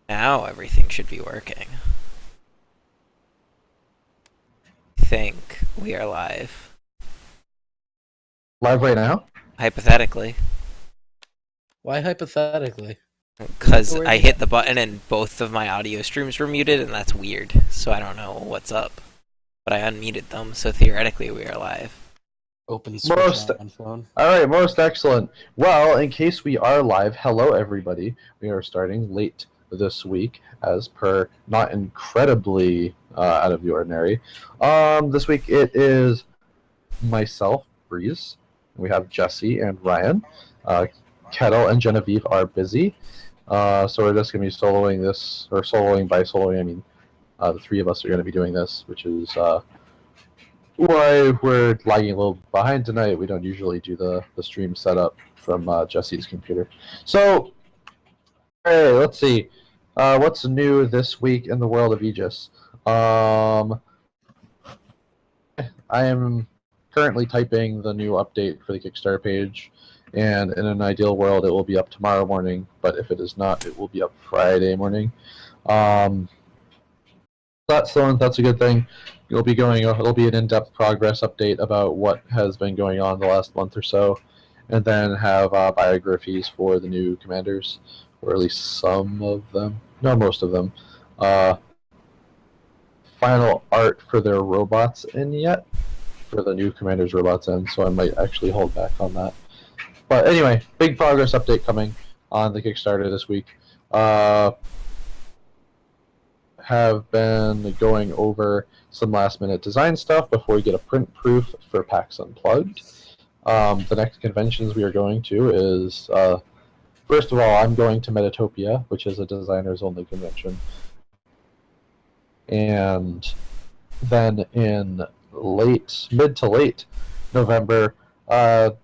Now everything should be working. I think we are live. Live right now? Hypothetically. Why hypothetically? Because I hit the button and both of my audio streams were muted, and that's weird. So I don't know what's up. But I unmuted them, so theoretically we are live. Open switch Most, on phone. Alright, most excellent. Well, in case we are live, hello everybody. We are starting late this week, as per not incredibly out of the ordinary. This week it is myself, Breeze. We have Jesse and Ryan. Kettle and Genevieve are busy. So we're just going to be soloing this, or soloing by soloing, I mean, the three of us are going to be doing this, which is why we're lagging a little behind tonight. We don't usually do the stream setup from Jesse's computer. So, hey, let's see. What's new this week in the world of AEGIS? I am currently typing the new update for the Kickstarter page, and in an ideal world, it will be up tomorrow morning, but if it is not, it will be up Friday morning. That's a good thing. It'll be an in-depth progress update about what has been going on the last month or so, and then have biographies for the new commanders, or at least some of them. No, most of them. Final art for their robots in yet, for the new commanders' robots in, so I might actually hold back on that. But anyway, big progress update coming on the Kickstarter this week. Have been going over some last-minute design stuff before we get a print proof for PAX Unplugged. The next conventions we are going to is, first of all, I'm going to Metatopia, which is a designers-only convention. And then in mid to late November, we'll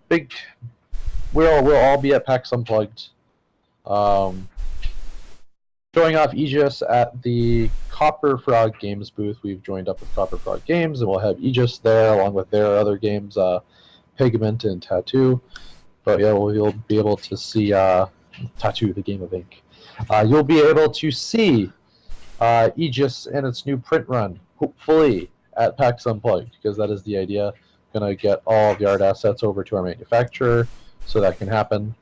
all be at PAX Unplugged. Showing off AEGIS at the Copper Frog Games booth. We've joined up with Copper Frog Games, and we'll have AEGIS there along with their other games, Pigment and Tattoo. But yeah, you'll be able to see Tattoo, the Game of Ink. You'll be able to see AEGIS and its new print run, hopefully, at PAX Unplugged, because that is the idea. Gonna get all of the art assets over to our manufacturer, so that can happen.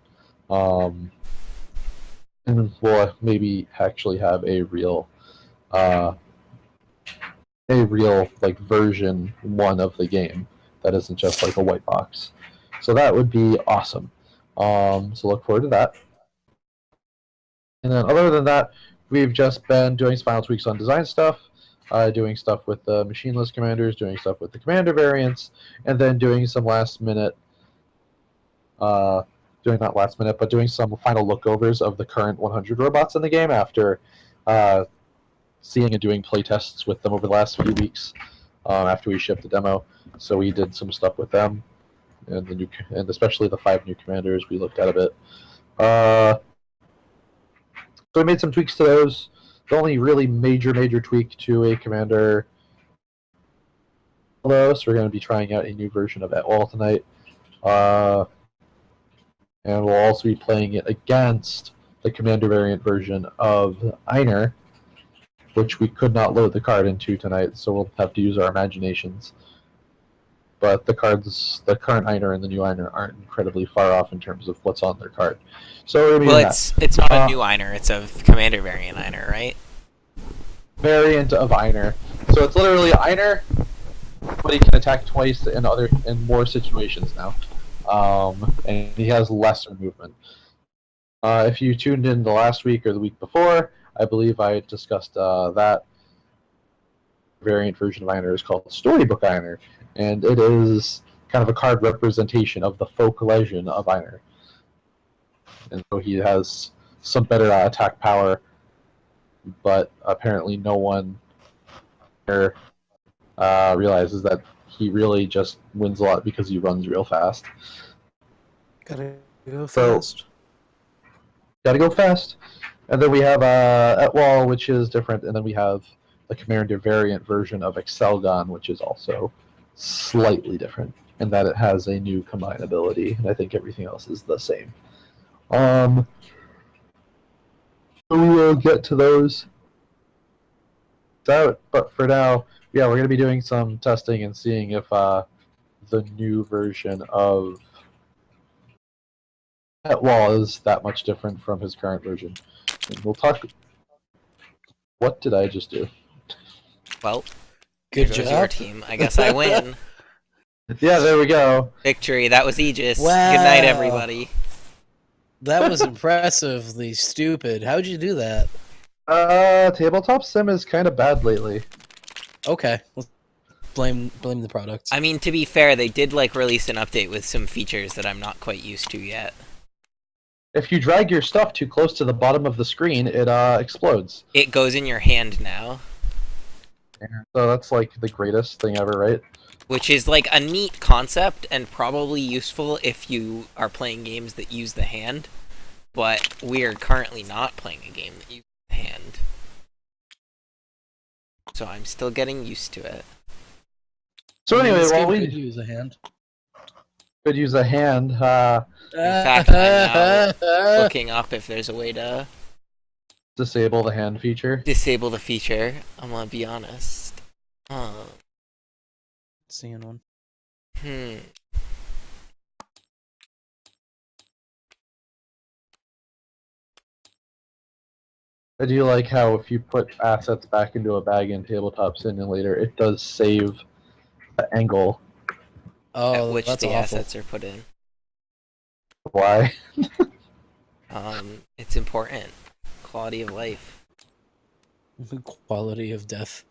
And we'll maybe actually have a real like version 1 of the game that isn't just like a white box. So that would be awesome. So look forward to that. And then other than that, we've just been doing final tweaks on design stuff, doing stuff with the machineless commanders, doing stuff with the commander variants, and then doing some last minute doing some final lookovers of the current 100 robots in the game after seeing and doing playtests with them over the last few weeks after we shipped the demo. So we did some stuff with them, and especially the 5 new commanders we looked at a bit. So we made some tweaks to those. The only really major tweak to a commander, so we're going to be trying out a new version of Etwall tonight. And we'll also be playing it against the commander variant version of Einer, which we could not load the card into tonight, so we'll have to use our imaginations. But the current Einer and the new Einer aren't incredibly far off in terms of what's on their card. So it's not a new Einer, it's a commander variant Einer, right? Variant of Einer. So it's literally Einer, but he can attack twice in more situations now. And he has lesser movement. If you tuned in the last week or the week before, I believe I discussed that variant version of Einer is called Storybook Einer, and it is kind of a card representation of the folk legend of Einer. And so he has some better attack power, but apparently no one realizes that he really just wins a lot because he runs real fast. Gotta go fast. Gotta go fast. And then we have Etwall, which is different, and then we have the commander variant version of Excelgon, which is also slightly different, in that it has a new combine ability, and I think everything else is the same. we will get to those out. But for now, yeah, we're going to be doing some testing and seeing if the new version of that wall is that much different from his current version. And we'll talk. What did I just do? Well, Good there goes your job. team. I guess I win. Yeah, there we go. Victory. That was Aegis. Wow. Good night, everybody. That was impressively stupid. How'd you do that? Tabletop sim is kind of bad lately. Okay, let's blame the product. I mean, to be fair, they did release an update with some features that I'm not quite used to yet. If you drag your stuff too close to the bottom of the screen, it explodes. It goes in your hand now. So that's like the greatest thing ever, right? Which is a neat concept and probably useful if you are playing games that use the hand. But we are currently not playing a game that uses the hand. So I'm still getting used to it. So anyway, This while game we could use a hand. could use a hand, In fact, I'm now looking up if there's a way to disable the hand feature. disable the feature. I'm gonna be honest. Seeing one. I do like how if you put assets back into a bag in Tabletop Simulator, it does save the angle. Oh, at which that's the awful. assets are put in. Why? It's important. Quality of life. Quality of death.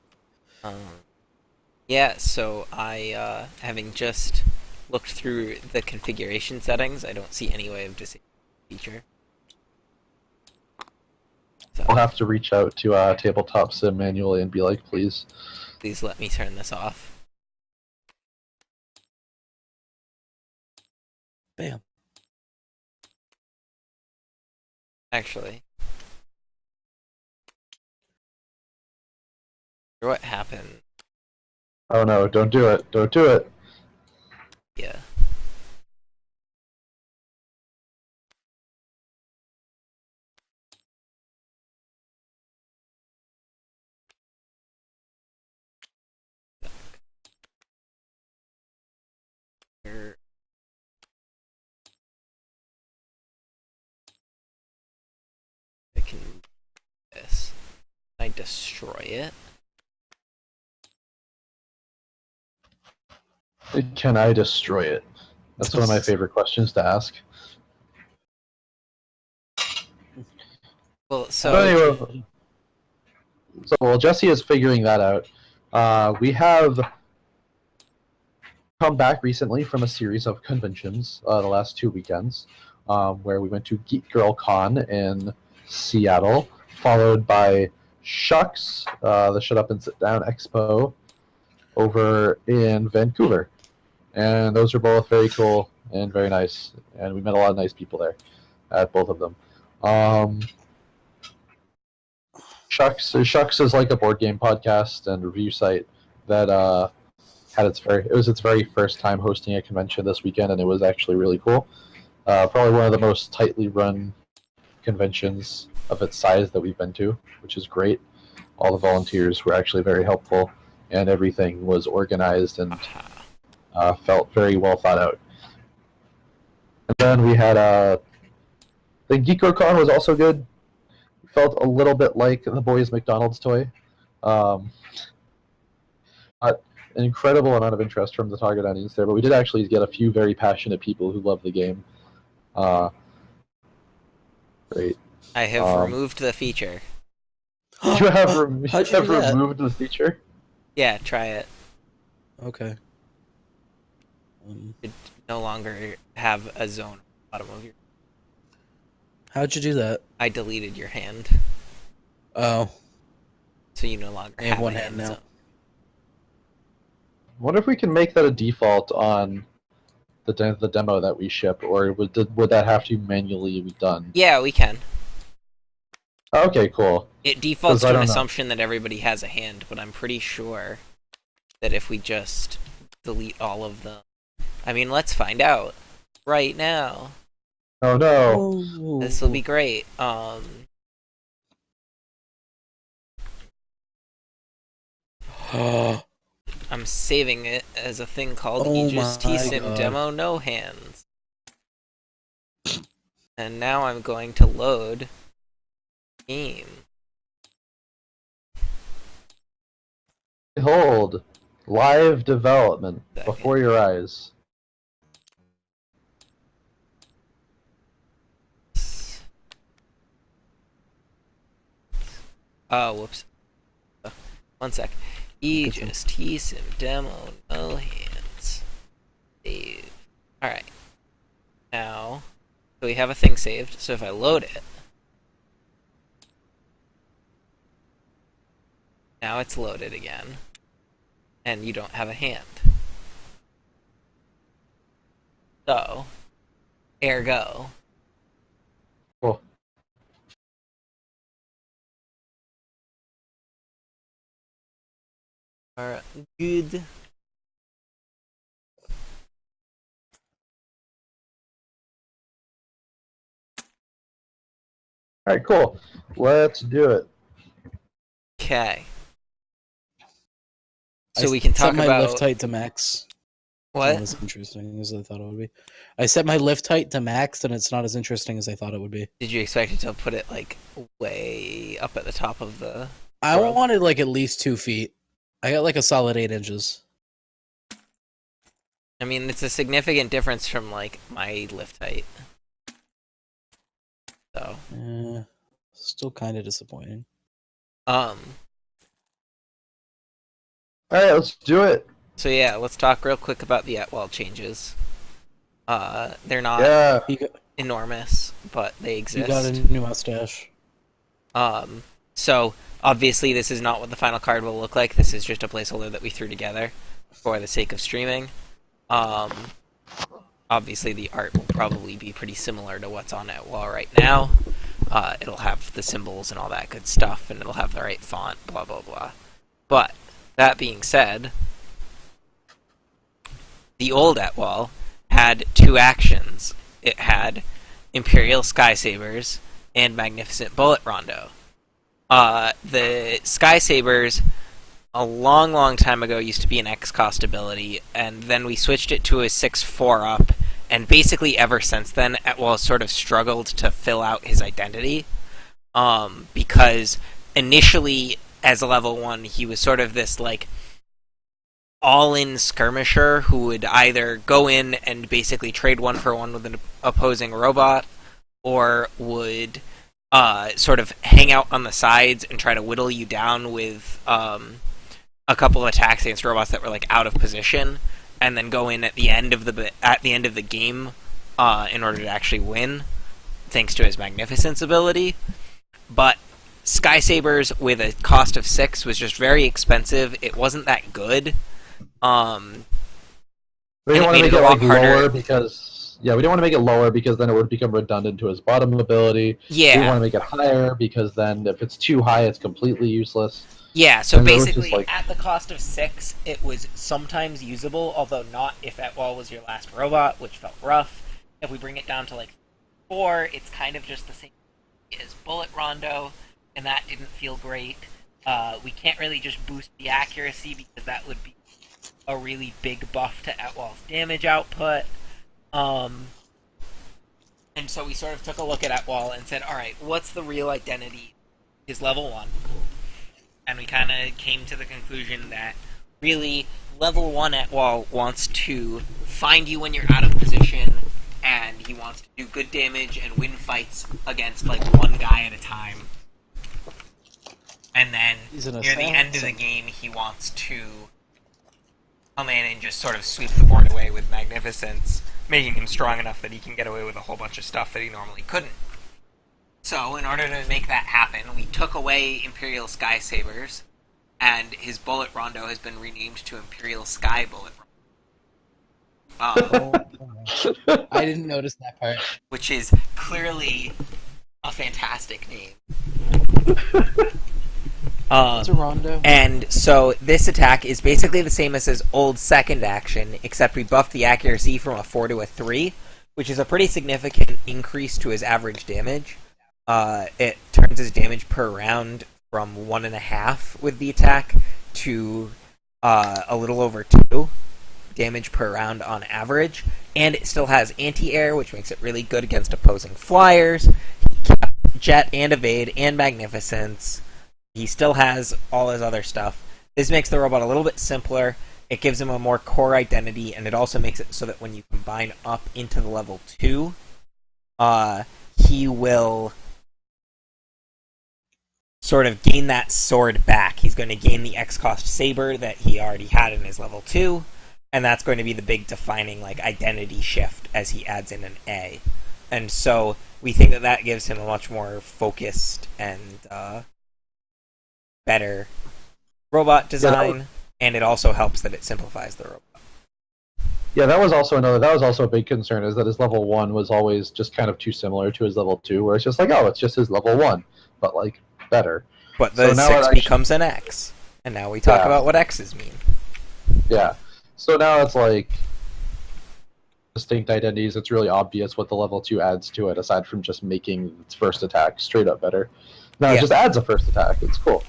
Yeah, so I, having just looked through the configuration settings, I don't see any way of disabling the feature. So, I'll have to reach out to Tabletop Sim manually and be like, please. please let me turn this off. Bam. Actually. What happened? Oh no, don't do it. Don't do it. Yeah. Here. I can do this. Can I destroy it? Can I destroy it? That's one of my favorite questions to ask. Well, But so anyway, while Jesse is figuring that out, we have come back recently from a series of conventions the last 2 weekends, where we went to Geek Girl Con in Seattle, followed by Shucks, the Shut Up and Sit Down Expo, over in Vancouver. And those are both very cool and very nice, and we met a lot of nice people there at both of them. Shucks is like a board game podcast and review site that it was its very first time hosting a convention this weekend, and it was actually really cool. Probably one of the most tightly run conventions of its size that we've been to, which is great. All the volunteers were actually very helpful, and everything was organized and felt very well thought out. And then we had the GeekoCon was also good. Felt a little bit like the boys' McDonald's toy. An incredible amount of interest from the target audience there, but we did actually get a few very passionate people who love the game. Great. I have removed the feature. You have, How'd you do that? removed the feature? Yeah, try it. Okay. It no longer have a zone at the bottom of your... How'd you do that? I deleted your hand, Oh, so you no longer I have have one a hand now. zone. I wonder if we can make that a default on the demo that we ship, or would that have to manually be done? Yeah, we can. Okay, cool. It defaults 'Cause I to an don't know. assumption that everybody has a hand, but I'm pretty sure that if we just delete all of them... I mean, let's find out right now. Oh no. This will be great. I'm saving it as a thing called Oh AEGIS my T-Sim God. Demo No Hands. And now I'm going to load game. Behold, live development Second. before your eyes. Oh, whoops. One sec. AEGIS T-Sim Demo No Hands. Save. Alright. Now, so we have a thing saved, so if I load it, now it's loaded again, and you don't have a hand. So, ergo. Cool. Alright, good. All right, cool. Let's do it. Okay. I So we can talk set my about lift height to max. It's not what? as interesting as I thought it would be. I set my lift height to max, and it's not as interesting as I thought it would be. Did you expect it to put it like way up at the top of the? I Bro. wanted like at least 2 feet. I got like a solid 8 inches. I mean, it's a significant difference from like my lift height. So, Still kind of disappointing. All right, let's do it. So yeah, let's talk real quick about the at-wall changes. They're not Yeah. enormous, but they exist. You got a new mustache. So obviously this is not what the final card will look like. This is just a placeholder that we threw together for the sake of streaming. Obviously the art will probably be pretty similar to what's on at-wall right now. It'll have the symbols and all that good stuff, and it'll have the right font, blah blah blah. But that being said, the old at-wall had 2 actions. It had Imperial Skysabers and Magnificent Bullet Rondo. The Skysabers, a long time ago, used to be an X-cost ability, and then we switched it to a 6/4 up, and basically ever since then, at-wall sort of struggled to fill out his identity, because initially, as a level 1, he was sort of this, like, all-in skirmisher who would either go in and basically trade 1-for-1 with an opposing robot, or would sort of hang out on the sides and try to whittle you down with a couple of attacks against robots that were like out of position, and then go in at the end of the game in order to actually win, thanks to his Magnificence ability. But Skysabers with a cost of 6 was just very expensive. It wasn't that good. We And didn't it want made to make it it a lot like harder. lower because we didn't want to make it lower because then it would become redundant to his bottom ability. Yeah. We want to make it higher because then if it's too high, it's completely useless. Yeah, so And there was just, basically, like- at the cost of 6, it was sometimes usable, although not if at-wall was your last robot, which felt rough. If we bring it down to, like, 4, it's kind of just the same as Bullet Rondo, and that didn't feel great. We can't really just boost the accuracy, because that would be a really big buff to at-wall's damage output. And so we sort of took a look at at-wall and said, alright, what's the real identity? Is level 1. And we kind of came to the conclusion that really level 1 at-wall wants to find you when you're out of position, and he wants to do good damage and win fights against like one guy at a time. And then near the end of the game, he wants to come in and just sort of sweep the board away with Magnificence, making him strong enough that he can get away with a whole bunch of stuff that he normally couldn't. So, in order to make that happen, we took away Imperial Skysabers, and his Bullet Rondo has been renamed to Imperial Sky Bullet Rondo. I didn't notice that part. Which is clearly a fantastic name. It's a rondo. And so this attack is basically the same as his old second action, except we buffed the accuracy from a 4 to a 3, which is a pretty significant increase to his average damage. It turns his damage per round from 1.5 with the attack to a little over 2 damage per round on average, and it still has anti-air, which makes it really good against opposing flyers, jet and evade and magnificence. He still has all his other stuff. This makes the robot a little bit simpler. It gives him a more core identity, and it also makes it so that when you combine up into the level 2, he will sort of gain that sword back. He's going to gain the X-Cost saber that he already had in his level 2, and that's going to be the big defining identity shift as he adds in an A. And so we think that that gives him a much more focused and better robot design, and it also helps that it simplifies the robot. Yeah, that was also a big concern, is that his level 1 was always just kind of too similar to his level 2, where it's just like, oh, it's just his level 1, but better. But the 6 becomes an X, and now we talk about what X's mean. Yeah. So now it's distinct identities. It's really obvious what the level 2 adds to it, aside from just making its first attack straight up better. Now it just adds a first attack. It's cool.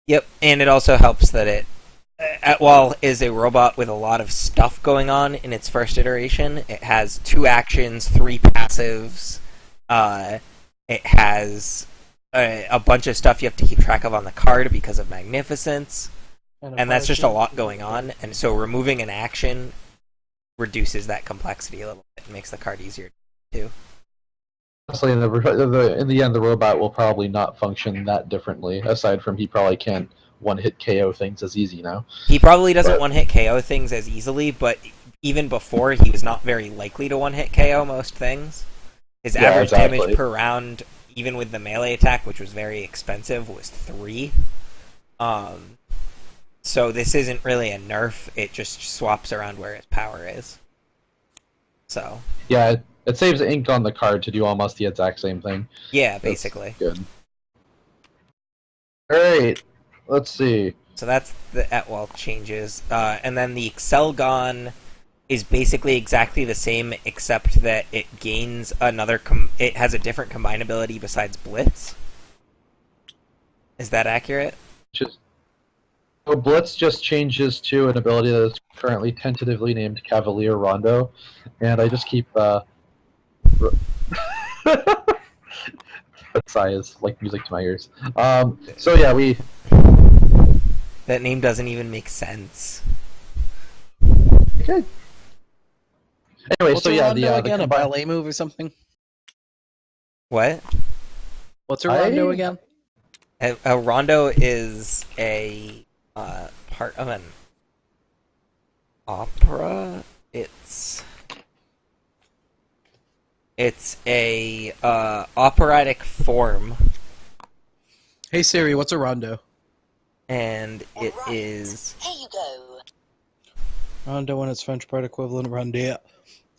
Yep, and it also helps that it, is a robot with a lot of stuff going on in its first iteration. It has 2 actions, 3 passives. It has a bunch of stuff you have to keep track of on the card because of magnificence. And that's just a lot going on, and so removing an action reduces that complexity a little bit and makes the card easier to do. Honestly, in the end, the robot will probably not function that differently, aside from he probably can't one-hit KO things as easy now. He probably doesn't one-hit KO things as easily, but even before, he was not very likely to one-hit KO most things. His average damage per round, even with the melee attack, which was very expensive, was 3. So this isn't really a nerf, it just swaps around where his power is. So. Yeah, it saves ink on the card to do almost the exact same thing. Yeah, basically. That's good. Alright, let's see. So that's the Etwall changes. And then the Excelgon is basically exactly the same, except that it gains another... it has a different combinability besides Blitz. Is that accurate? So Blitz just changes to an ability that is currently tentatively named Cavalier Rondo, and I just keep that sigh is like music to my ears. So yeah, that name doesn't even make sense. Okay. Anyway, What's so yeah, Rondo again, a ballet move or something? What? What's a Rondo again? A Rondo is a part of an opera. It's a operatic form. Hey Siri, what's a rondo? And it is... Here you go. Rondo and its French part equivalent, rondé,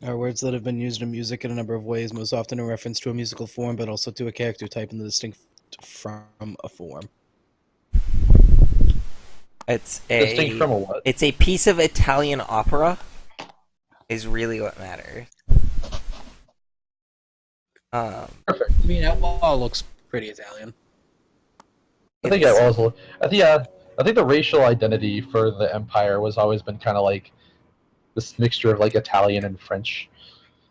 are words that have been used in music in a number of ways, most often in reference to a musical form, but also to a character type and distinct from a form. It's distinct from a what? It's a piece of Italian opera, is really what matters. Perfect. I mean, Outlaw looks pretty Italian. I think I think the racial identity for the Empire was always been kind of like this mixture of Italian and French.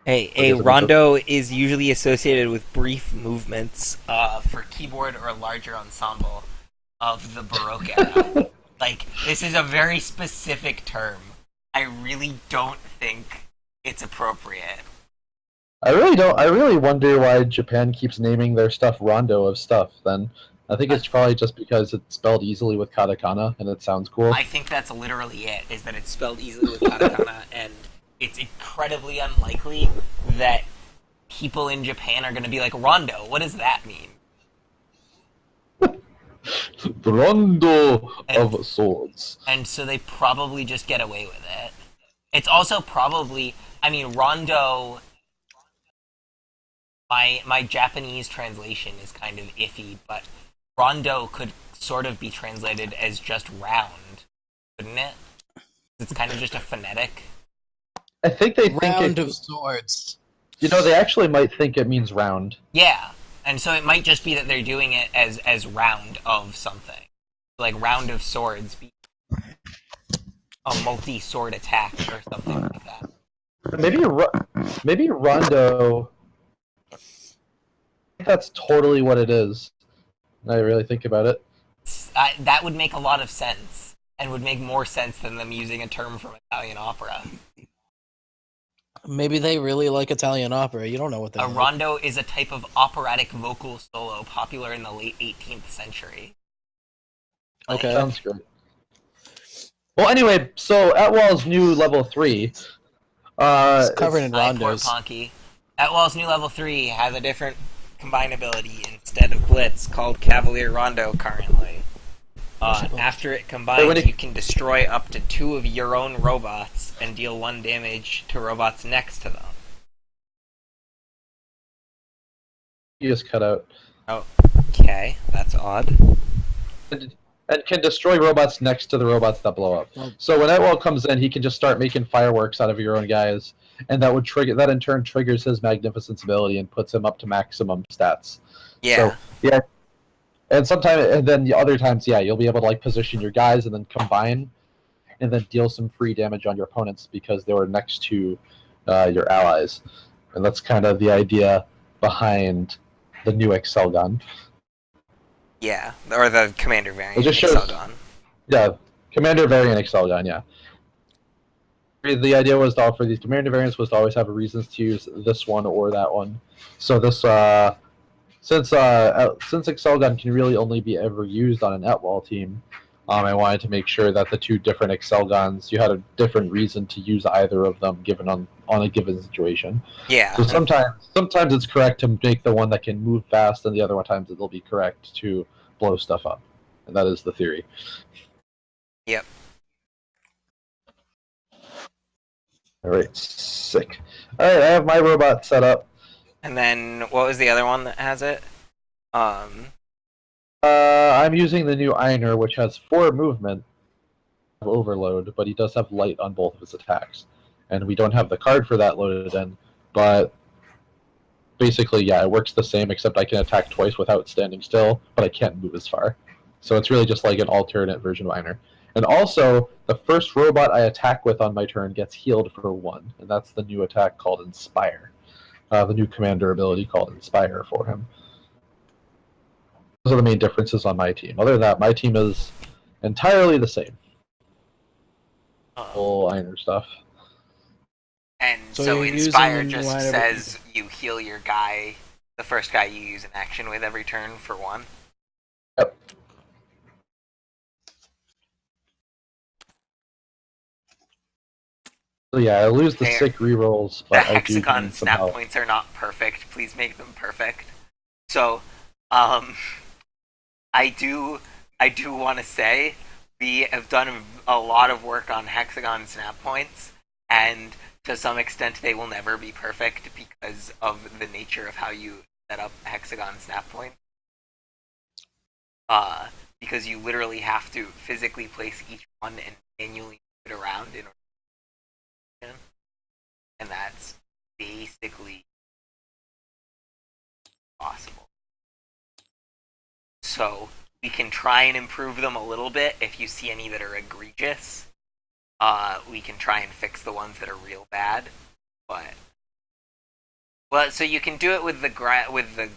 A rondo is usually associated with brief movements for keyboard or larger ensemble of the Baroque era. This is a very specific term. I really don't think it's appropriate. I really wonder why Japan keeps naming their stuff Rondo of stuff, then. I think it's probably just because it's spelled easily with katakana, and it sounds cool. I think that's literally it, is that it's spelled easily with katakana, and it's incredibly unlikely that people in Japan are going to be like, Rondo, what does that mean? The Rondo of swords. And so they probably just get away with it. It's also probably... Rondo... My Japanese translation is kind of iffy, but Rondo could sort of be translated as just round, couldn't it? It's kind of just a phonetic. I think they think round of swords. They actually might think it means round. Yeah, and so it might just be that they're doing it as round of something. Like round of swords a multi-sword attack or something like that. Maybe Rondo. I think that's totally what it is. I really think about it. That would make a lot of sense, and would make more sense than them using a term from Italian opera. Maybe they really like Italian opera. You don't know what they A like. rondo is a type of operatic vocal solo popular in the late 18th century. Okay. Sounds great. Well, anyway, so Atwall's new level 3. It's covered in Hi, poor rondos. Ponky. Atwall's new level 3 has a different combine ability instead of Blitz called Cavalier Rondo currently. After it combines, you can destroy up to 2 of your own robots and deal 1 damage to robots next to them. You just cut out. Okay, that's odd. And can destroy robots next to the robots that blow up. So when Atwall comes in, he can just start making fireworks out of your own guys, and that would trigger. That in turn triggers his Magnificence ability and puts him up to maximum stats. Yeah. So, yeah. And then the other times, yeah, you'll be able to like position your guys and then combine, and then deal some free damage on your opponents because they were next to your allies, and that's kind of the idea behind the new Excel gun. Yeah, or the Commander variant. It just shows, Excel yeah, Commander variant Excel gun, yeah. The idea was to offer these Commander variants was to always have reasons to use this one or that one. So this, since Excel gun can really only be ever used on an Atwall team, I wanted to make sure that the 2 different Excel guns, you had a different reason to use either of them given on a given situation. Yeah. So sometimes it's correct to make the one that can move fast, and the other times it'll be correct to blow stuff up. And that is the theory. Yep. Alright, sick. Alright, I have my robot set up. And then, what was the other one that has it? I'm using the new Einer, which has 4 movement overload, but he does have light on both of his attacks. And we don't have the card for that loaded in, but basically, yeah, it works the same, except I can attack twice without standing still, but I can't move as far. So it's really just like an alternate version of Einer. And also, the first robot I attack with on my turn gets healed for 1, and that's the new attack called Inspire. The new commander ability called Inspire for him. Those are the main differences on my team. Other than that, my team is entirely the same. Full Einer stuff. And So so you're Inspire using just whatever- says you heal your guy, the first guy you use an action with every turn for 1. Yep. So yeah, I lose the Fair. sick rerolls, The but I do hexagon gain some snap health. points are not perfect. Please make them perfect. So, I do want to say we have done a lot of work on hexagon snap points, and to some extent they will never be perfect because of the nature of how you set up hexagon snap points. Because you literally have to physically place each one and manually move it around in order, and that's basically possible. So we can try and improve them a little bit. If you see any that are egregious, we can try and fix the ones that are real bad. But so you can do it with the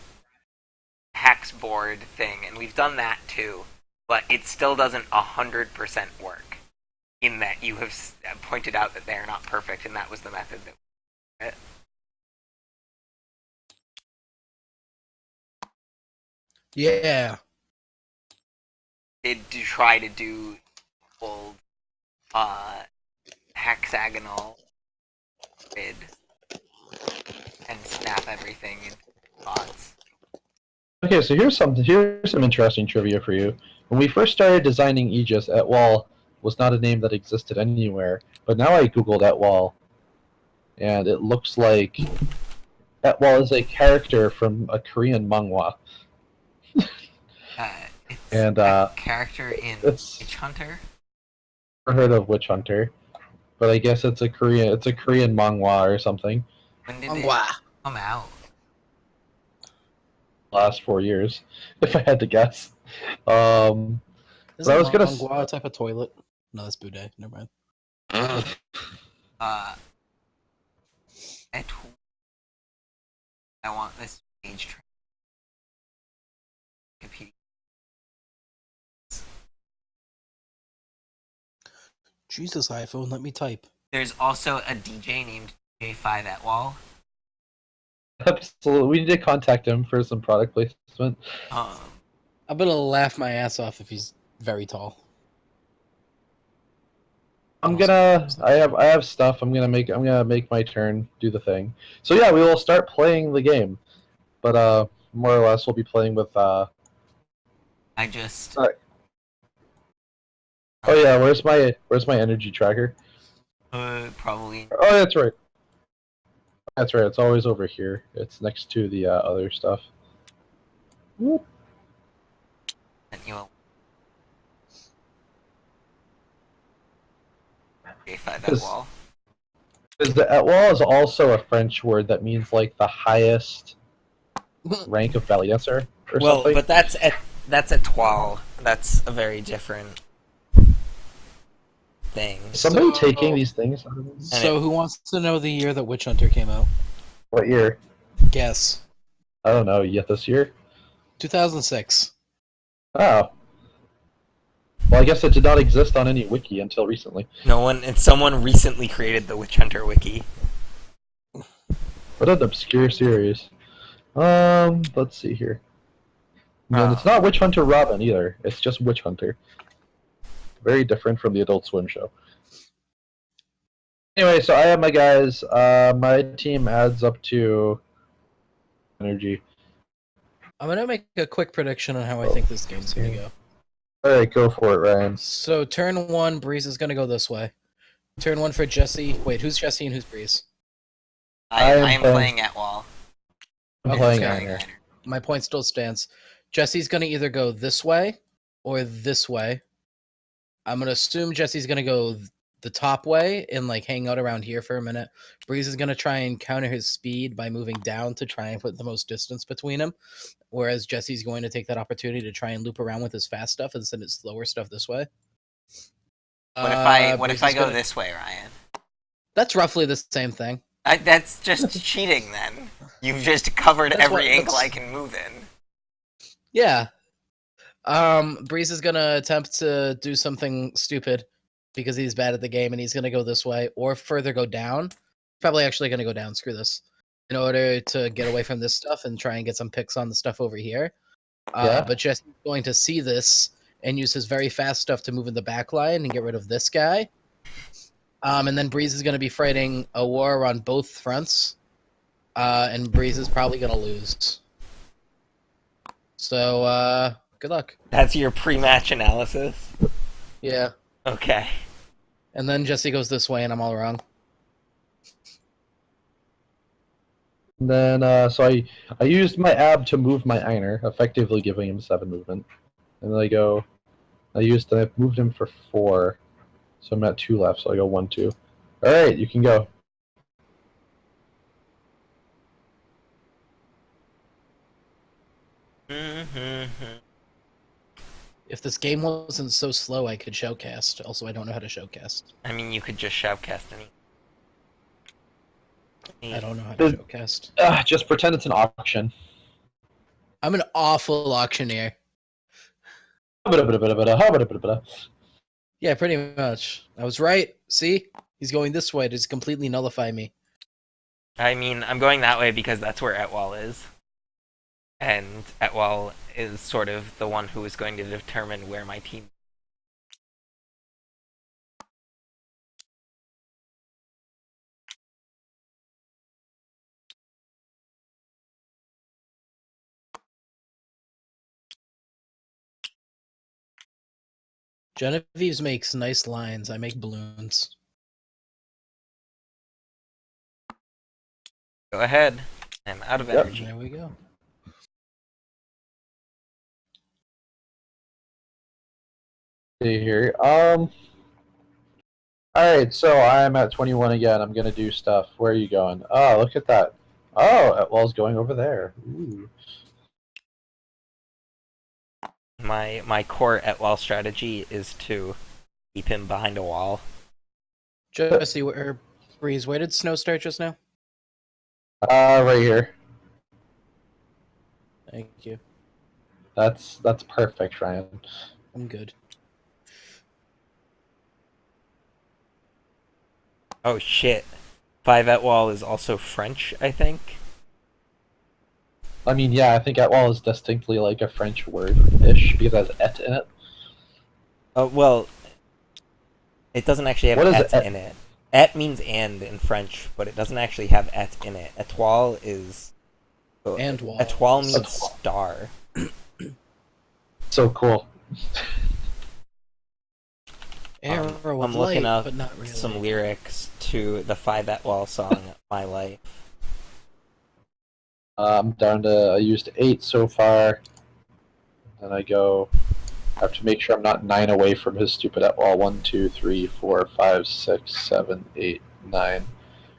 hex board thing, and we've done that too. But it still doesn't 100% work. In that you have pointed out that they are not perfect, and that was the method that we did. Yeah. Did try to do old hexagonal grid and snap everything into spots. Okay, so here's some interesting trivia for you. When we first started designing AEGIS, Atwall was not a name that existed anywhere, but now I googled Atwall, and it looks like Atwall is a character from a Korean manhwa. It's And a character in it's Witch Hunter. never heard of Witch Hunter, but I guess it's a Korean manhwa or something. When did it Wow. come out? Last 4 years, if I had to guess. Isn't I was gonna Mangwa a type of toilet? No, that's Boudet. Never mind. At I want this page Wikipedia. Jesus, iPhone, let me type. There's also a DJ named J5 at Wall. Absolutely, we need to contact him for some product placement. Um, I'm gonna laugh my ass off if he's very tall. I have stuff. I'm gonna make my turn, do the thing. So yeah, we will start playing the game, but more or less we'll be playing with. I just. Oh yeah, where's my energy tracker? Probably. Oh, that's right. That's right. It's always over here. It's next to the other stuff. Whoop. J5 at Wall. Because the etwall is also a French word that means like the highest rank of valley dancer or Well, something. but that's étoile. That's a very different thing. Is somebody taking these things? So, who wants to know the year that Witch Hunter came out? What year? Guess. I don't know. Yet this year? 2006. Oh. Well, I guess it did not exist on any wiki until recently. Someone recently created the Witch Hunter wiki. What an obscure series. Let's see here. And it's not Witch Hunter Robin either. It's just Witch Hunter. Very different from the Adult Swim show. Anyway, so I have my guys. My team adds up to energy. I'm gonna make a quick prediction on how I think this game's gonna go. Alright, go for it, Ryan. So turn 1, Breeze is gonna go this way. Turn 1 for Jesse. Wait, who's Jesse and who's Breeze? I am playing at Wall. I'm Okay, playing okay. Einer. My point still stands. Jesse's gonna either go this way or this way. I'm gonna assume Jesse's gonna go the top way and like hang out around here for a minute. Breeze is gonna try and counter his speed by moving down to try and put the most distance between him. Whereas Jesse's going to take that opportunity to try and loop around with his fast stuff and send his slower stuff this way. What if I go this way, Ryan? That's roughly the same thing. That's just cheating then. You've just covered every angle I can move in. Yeah. Breeze is gonna attempt to do something stupid because he's bad at the game and he's gonna go this way or further go down. Probably actually gonna go down, screw this. In order to get away from this stuff and try and get some picks on the stuff over here. But Jesse's going to see this and use his very fast stuff to move in the back line and get rid of this guy. And then Breeze is going to be fighting a war on both fronts. And Breeze is probably going to lose. So, good luck. That's your pre-match analysis? Yeah. Okay. And then Jesse goes this way and I'm all wrong. And then, so I used my ab to move my Einer, effectively giving him 7 movement. And then I moved him for 4. So I'm at 2 left, so I go 1, 2. Alright, you can go. If this game wasn't so slow, I could showcast. Also, I don't know how to showcast. I mean, you could just shoutcast any. I don't know how to showcast. Just pretend it's an auction. I'm an awful auctioneer. Yeah, pretty much. I was right. See? He's going this way to just completely nullify me. I mean, I'm going that way because that's where Etwall is. And Etwall is sort of the one who is going to determine where my team. Genevieve makes nice lines. I make balloons. Go ahead. I'm out of energy. There we go. See here. Alright, so I'm at 21 again. I'm gonna do stuff. Where are you going? Oh, look at that. Oh, Etwall's going over there. Ooh. My core Etwall strategy is to keep him behind a wall. Jesse, Breeze, where did Snow start just now? Right here. Thank you. That's perfect, Ryan. I'm good. Oh shit. 5 at wall is also French, I think. I mean, yeah, I think Etwall is distinctly like a French word-ish because it has et in it. Oh well, it doesn't actually have What is et et? in it. Et means and in French, but it doesn't actually have et in it. Étoile is And wall. Étoile means Étoile. star. So cool. Arrow of I'm light, looking up but not really. some lyrics to the 5 at wall song "My Life." I'm down to, I used 8 so far. And I go, I have to make sure I'm not 9 away from his stupid Etwall. 1, 2, 3, 4, 5, 6, 7, 8, 9.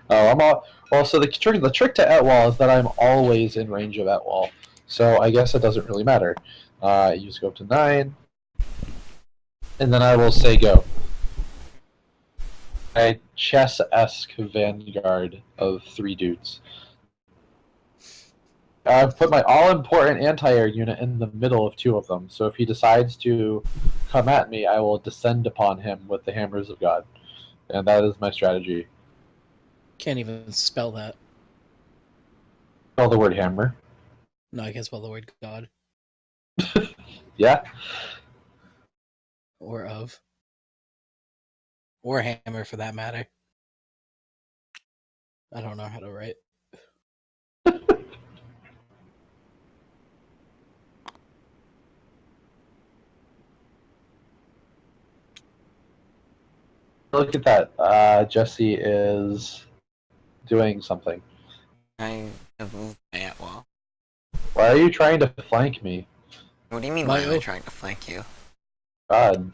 Oh, I'm all. Well, so the trick to Etwall is that I'm always in range of Etwall. So I guess it doesn't really matter. You just go up to 9. And then I will say go. A chess-esque vanguard of 3 dudes. I've put my all-important anti-air unit in the middle of 2 of them, so if he decides to come at me, I will descend upon him with the Hammers of God. And that is my strategy. Can't even spell that. Spell the word hammer. No, I can't spell the word God. Yeah? Or of. Or hammer, for that matter. I don't know how to write. Look at that. Jesse is doing something. I have moved my at wall. Why are you trying to flank me? What do you mean? My Why am I oath. trying to flank you? God.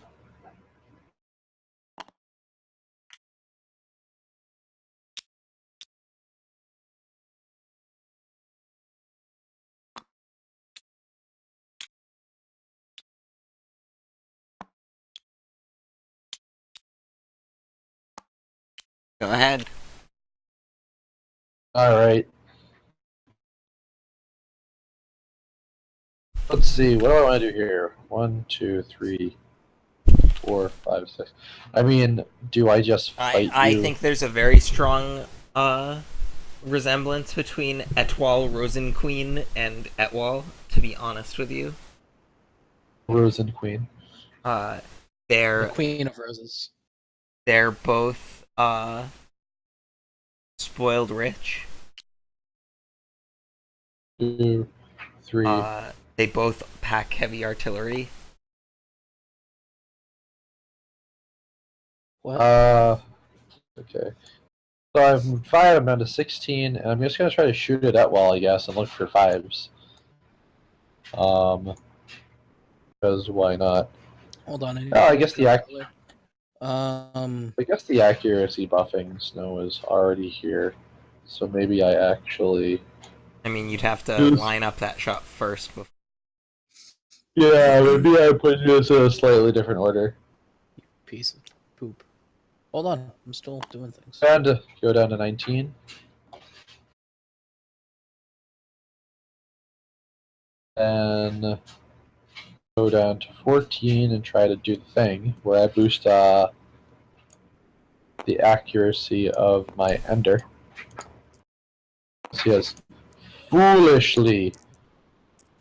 Go ahead. Alright. Let's see, what do I want to do here? 1, 2, 3, 4, 5, 6. I mean, do I just fight I you? think there's a very strong resemblance between Étoile Rosenqueen and Etwall, to be honest with you. Rose and Queen. Uh, The they're Queen of Roses. they're both spoiled rich. 2, 3. They both pack heavy artillery. What? Okay. So I've moved 5, I'm down to 16, and I'm just going to try to shoot it at wall, I guess, and look for 5s. Because why not? Hold on. Oh, I guess the accuracy buffing Snow is already here, so maybe I actually. I mean, you'd have to line up that shot first before. Yeah, maybe I put this in a slightly different order. Piece of poop. Hold on. I'm still doing things. And go down to 19. And go down to 14 and try to do the thing where I boost the accuracy of my ender. He has foolishly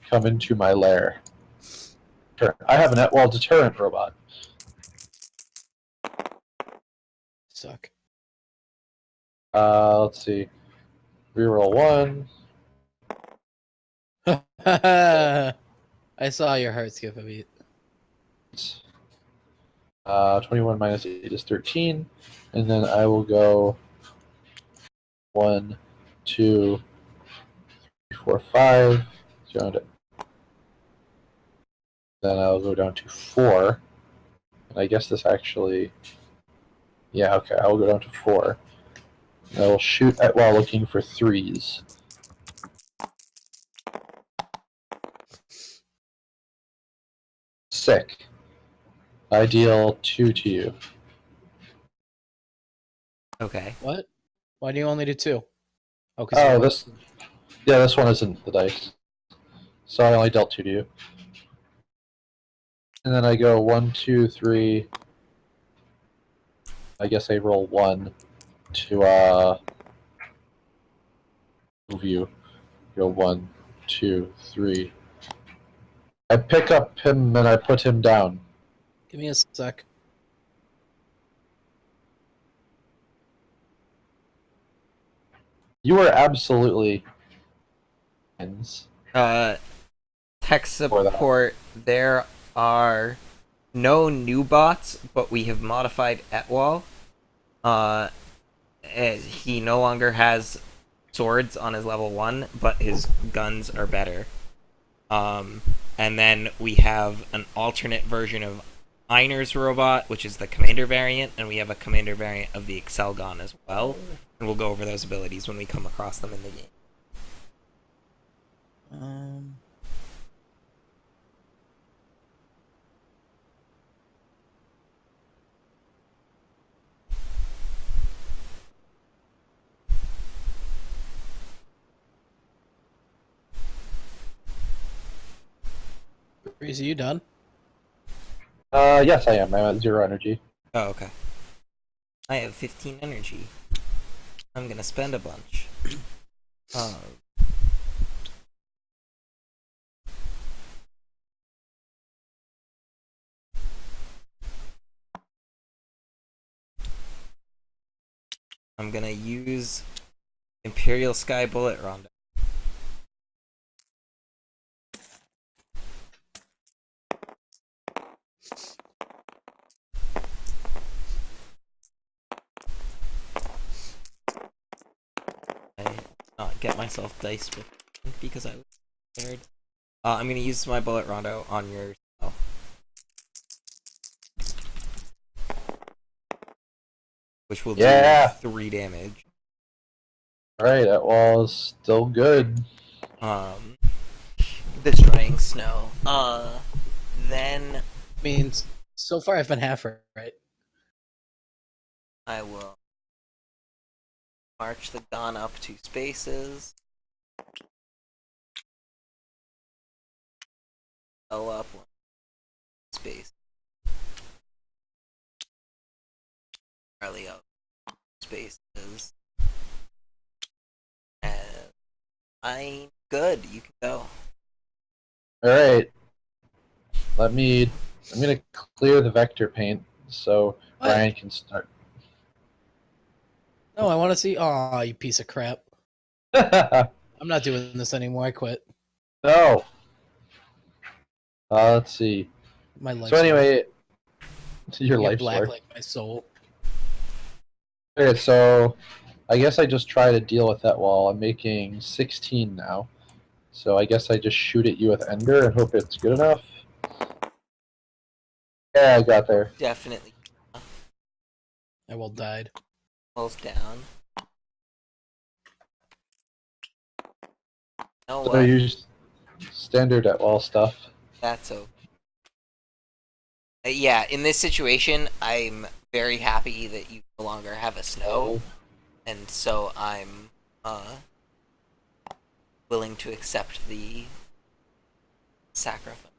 come into my lair. I have an Etwall deterrent robot. Suck. Let's see. Reroll 1. I saw your heart skip a beat. 21 minus 8 is 13. And then I will go 1, 2, 3, 4, 5. Down to, then I'll go down to 4. And I guess this actually. Yeah, okay, I will go down to 4. And I will shoot at while looking for 3s. Sick. I deal 2 to you. Okay. What? Why do you only do 2? Oh, because Oh, you. this. Yeah, this one isn't the dice. So I only dealt 2 to you. And then I go 1, 2, 3. I guess I roll 1 to move you. Go 1, 2, 3. I pick up him and I put him down. Give me a sec. You are absolutely Tech for that. support. There are no new bots, but we have modified Etwall. He no longer has swords on his level 1, but his guns are better. And then we have an alternate version of Einer's robot, which is the commander variant, and we have a commander variant of the Excelgon as well. And we'll go over those abilities when we come across them in the game. Breeze, are you done? Yes, I am. I'm at 0 energy. Oh, okay. I have 15 energy. I'm gonna spend a bunch. I'm gonna use Imperial Sky Bullet Rondo. I not get myself dice with because I was scared. I'm gonna use my Bullet Rondo on your. Oh. Which will do 3 damage. Alright, that was still good. Destroying snow. Then I mean, so far I've been half right. I will march the gun up 2 spaces. Go up 1 space. Charlie up spaces. And I'm good. You can go. Alright. I'm gonna clear the vector paint so What? Ryan can start. No, I want to see. Aw, you piece of crap. No. I'm not doing this anymore. I quit. Let's see. My life. So anyway, your get life black story. like my soul. Okay, so I guess I just try to deal with that wall. I'm making 16 now. So I guess I just shoot at you with Ender and hope it's good enough. Yeah, I got there. Definitely. I will died. Pulls down. No, So use standard at wall stuff. That's okay. Yeah, in this situation, I'm very happy that you no longer have a snow, and so I'm willing to accept the sacrifice.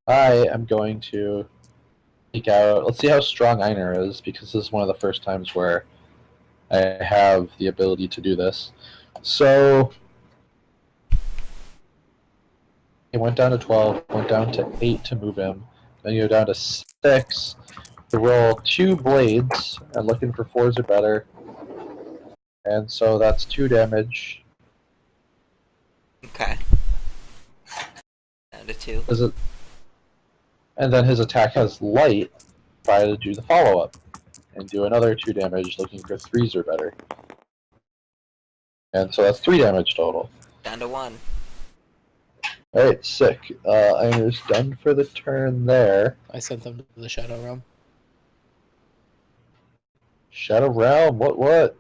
I am going to peek out. Let's see how strong Einer is, because this is one of the first times where I have the ability to do this. So it went down to 12, went down to 8 to move him, then you go down to 6 to roll 2 blades, and looking for 4s or better. And so that's 2 damage. Okay. Down to 2. And then his attack has light. Try to do the follow-up and do another 2 damage, looking for 3s or better. And so that's 3 damage total. Down to 1. Alright, sick. Einer's done for the turn there. I sent them to the Shadow Realm. Shadow Realm, what?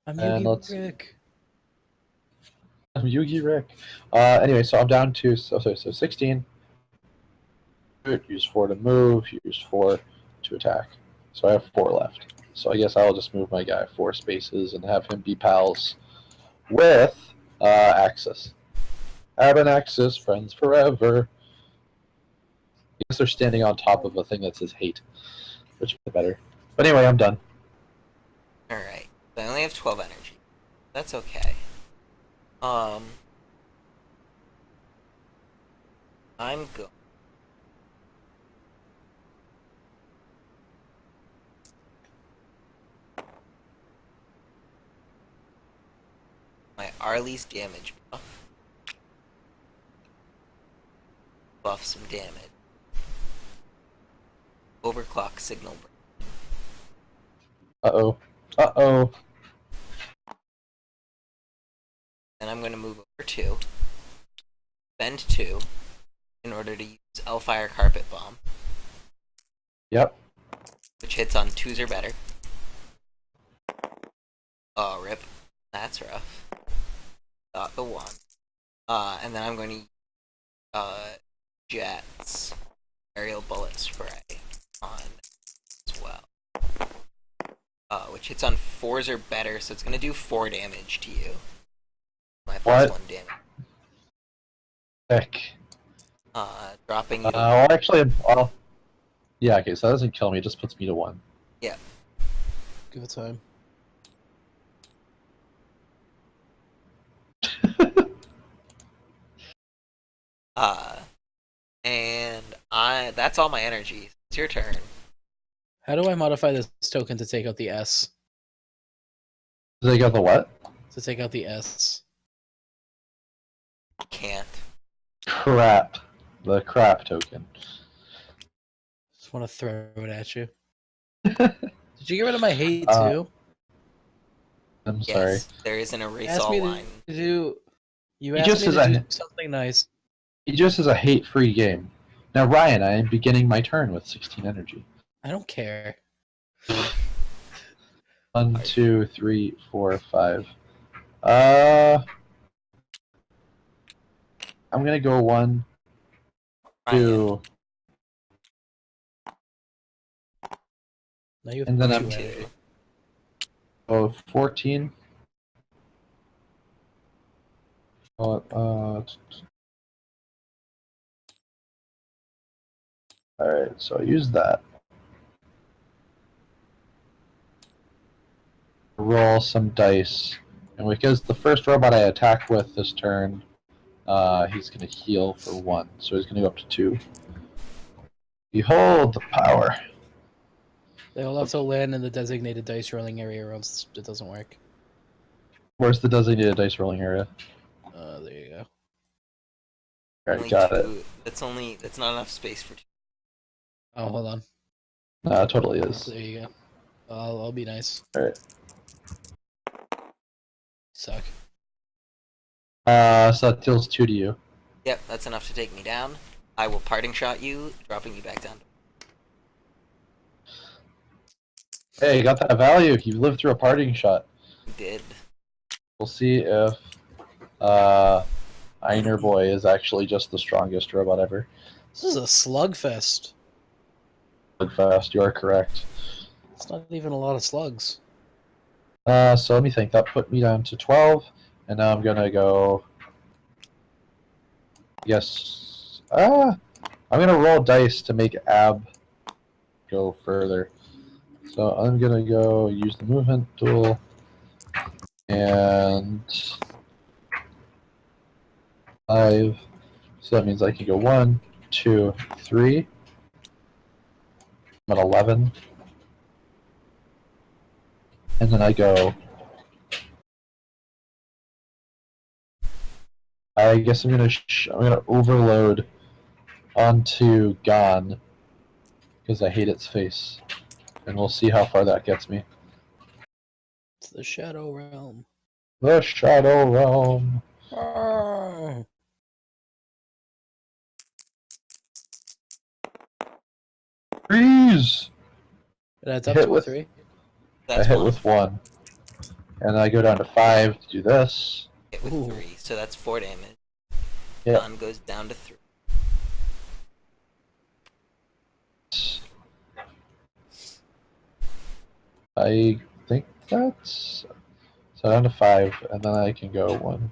I'm And Yugi let's- Rick. I'm Yugi Rick. Anyway, so I'm down to so 16. Use 4 to move. Use 4 to attack. So I have 4 left. So I guess I'll just move my guy 4 spaces and have him be pals with Axis. Ab and Axis, friends forever. I guess they're standing on top of a thing that says hate, which is better. But anyway, I'm done. Alright. I only have 12 energy. That's okay. I'm good. My Arlie's damage buff. Buff some damage. Overclock signal break. Uh-oh. Uh-oh. Then I'm going to move over 2. Bend 2. In order to use Elfire Carpet Bomb. Yep. Which hits on 2s or better. Oh, rip. That's rough. Got the 1. And then I'm going to use Jet's Aerial Bullet Spray on as well. Which hits on 4s or better, so it's going to do 4 damage to you. My plus 1 damage. Heck. Dropping you. Well, actually, yeah, okay, so that doesn't kill me, it just puts me to 1. Yeah. Give it time. And that's all my energy. It's your turn. How do I modify this token to take out the S? They got the what? To take out the S. Can't. Crap. The crap token. Just want to throw it at you. Did you get rid of my hate too? I'm sorry. Yes, there is an erase Asked all me line. to do. You He asked just me to says do something nice. It just is a hate-free game. Now, Ryan, I am beginning my turn with 16 energy. I don't care. 1, 2, 3, 4, 5. I'm gonna go 1, 2, Now you have and then 2 I'm energy. 14. Alright, so I use that. Roll some dice. And because the first robot I attack with this turn, he's going to heal for 1. So he's going to go up to 2. Behold the power. They will have to land in the designated dice rolling area or else it doesn't work. Where's the designated dice rolling area? There you go. Alright, Only got 2. That's not enough space for 2. Oh, hold on. it. It totally is. There you go. I'll be nice. Alright. Suck. So that deals 2 to you. Yep, that's enough to take me down. I will parting shot you, dropping you back down. Hey, you got that value. You lived through a parting shot. You did. We'll see if Einer Boy is actually just the strongest robot ever. This is a slugfest. Fast, you are correct. It's not even a lot of slugs. So let me think. That put me down to 12, and now I'm gonna go. Yes. I'm gonna roll dice to make Ab go further. So I'm gonna go use the movement tool, and 5. So that means I can go 1, 2, 3. I'm at 11. And then I go. I guess I'm gonna overload onto Gon because I hate its face, and we'll see how far that gets me. It's the Shadow Realm. The Shadow Realm. Arrgh. Freeze! It adds up Hit to a with- 3. I hit with 1, and then I go down to 5 to do this. Hit with Ooh. 3, so that's 4 damage. Yeah. Gun goes down to 3. I think that's so down to 5, and then I can go 1,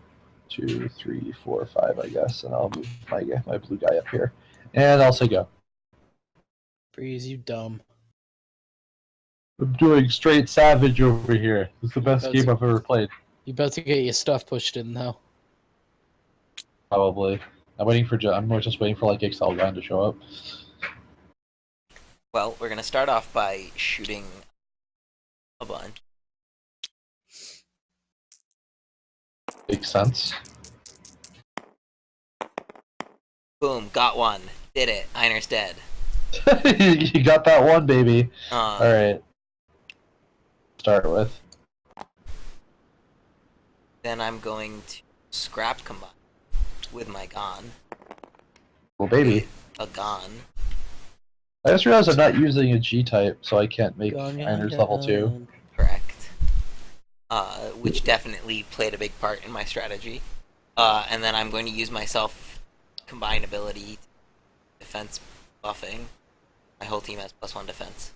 2, 3, 4, 5, I guess, and I'll move my blue guy up here, and I'll say go. Breeze, you dumb. I'm doing straight savage over here. This is the best That's- game I've ever played. You about to get your stuff pushed in though. Probably. I'm just waiting for like Excelgun to show up. Well, we're gonna start off by shooting a bunch. Makes sense. Boom, got one. Did it. Einer's dead. You got that one, baby. Um, Alright. Start with. Then I'm going to scrap combine with my gun. Well, baby. A gun. I just realized I'm not using a G-type, so I can't make Gun, Einer's gun, level 2. gun. Correct. Which definitely played a big part in my strategy. And then I'm going to use my self combined ability, defense buffing. My whole team has +1 defense.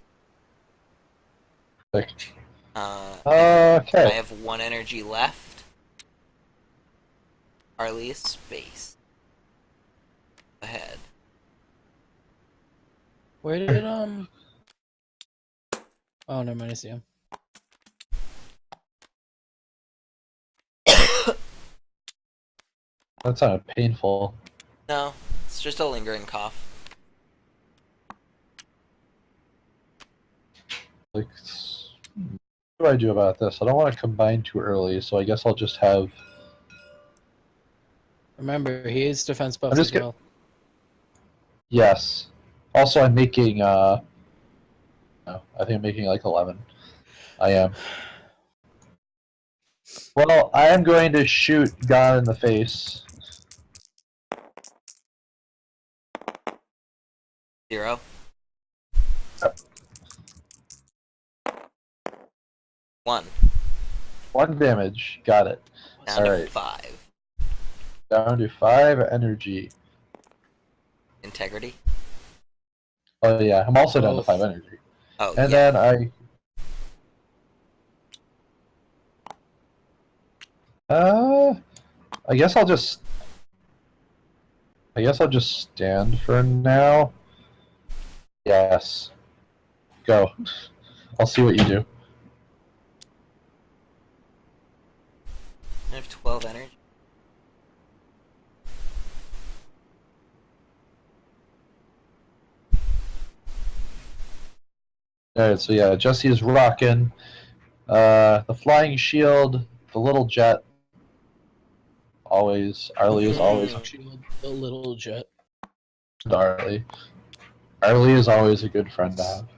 Perfect. I Okay. have 1 energy left. Harley is space. Ahead. Where did Oh, never mind. I see him. That sounded painful. No, it's just a lingering cough. Like, what do I do about this? I don't want to combine too early, so I guess I'll just have. Remember, he is defense buff I'm just as gonna- well. Yes. Also, I'm making. No, I think I'm making like 11. I am. Well, I am going to shoot God in the face. 0. 1. 1 damage. Got it. Down to Alright. 5. Down to 5 energy. Integrity. Oh yeah, I'm also down to Both. 5 energy. Oh, And yeah. then I. I guess I'll just. Stand for now. Yes. Go. I'll see what you do. I have 12 energy. Alright, so yeah, Jesse is rocking. The flying shield, the little jet. Always. Arlie is always Shield, the little jet. Arlie. Arlie is always a good friend to have.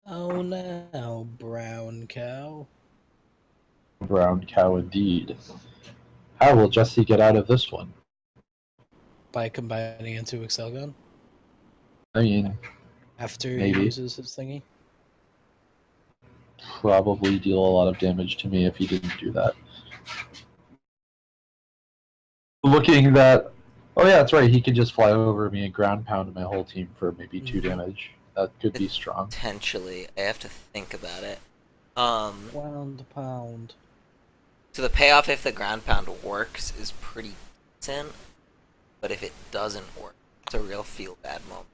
Oh no, brown cow. Brown cow indeed. How will Jesse get out of this one? By combining into Excelgun I mean, after Maybe. he uses his thingy. probably deal a lot of damage to me if he didn't do that. Looking that. Oh yeah, that's right. He could just fly over me and ground pound my whole team for maybe 2 damage. That could be strong. Potentially. I have to think about it. Ground pound. So the payoff if the ground pound works is pretty decent, but if it doesn't work, it's a real feel bad moment.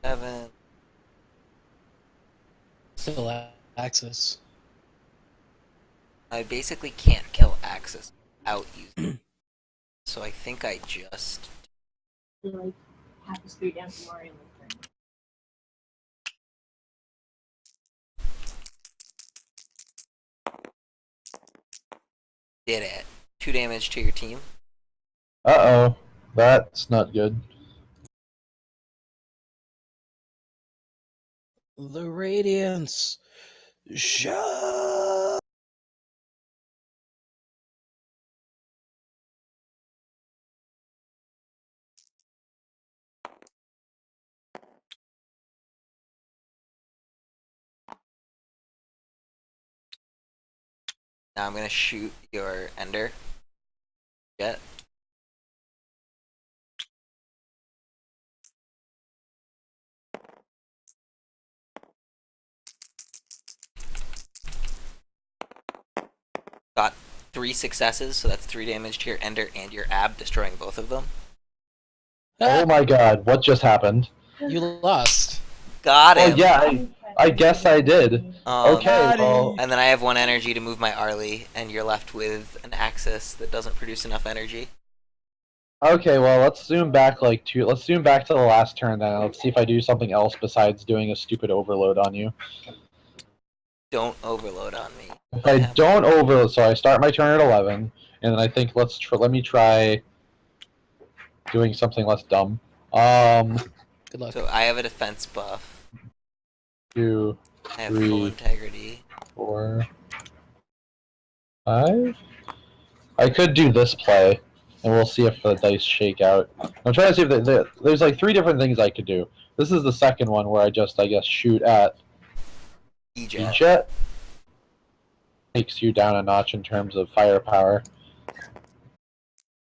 7. Still Axis. I basically can't kill Axis without using. So I think I just. Like half the street down from Mario Lantern. Did it. 2 damage to your team. Uh-oh. That's not good. The Radiance. Shut Now I'm gonna shoot your ender jet. Got 3 successes, so that's 3 damage to your ender and your ab, destroying both of them. Oh my god, what just happened? You lost. Got Oh him. yeah, I guess I did. Okay, Got well, him. And then I have 1 energy to move my Arlie, and you're left with an Axis that doesn't produce enough energy. okay, well, let's zoom back let's zoom back to the last turn then. Let's see if I do something else besides doing a stupid overload on you. Don't overload on me. If I don't overload, so I start my turn at 11, and then I think let me try doing something less dumb. Good luck. So I have a defense buff. 2, I have full 3, integrity. 4, 5. I could do this play, and we'll see if the dice shake out. I'm trying to see if there's like 3 different things I could do. This is the second one where I guess, shoot at E-jet. jet. Takes you down a notch in terms of firepower.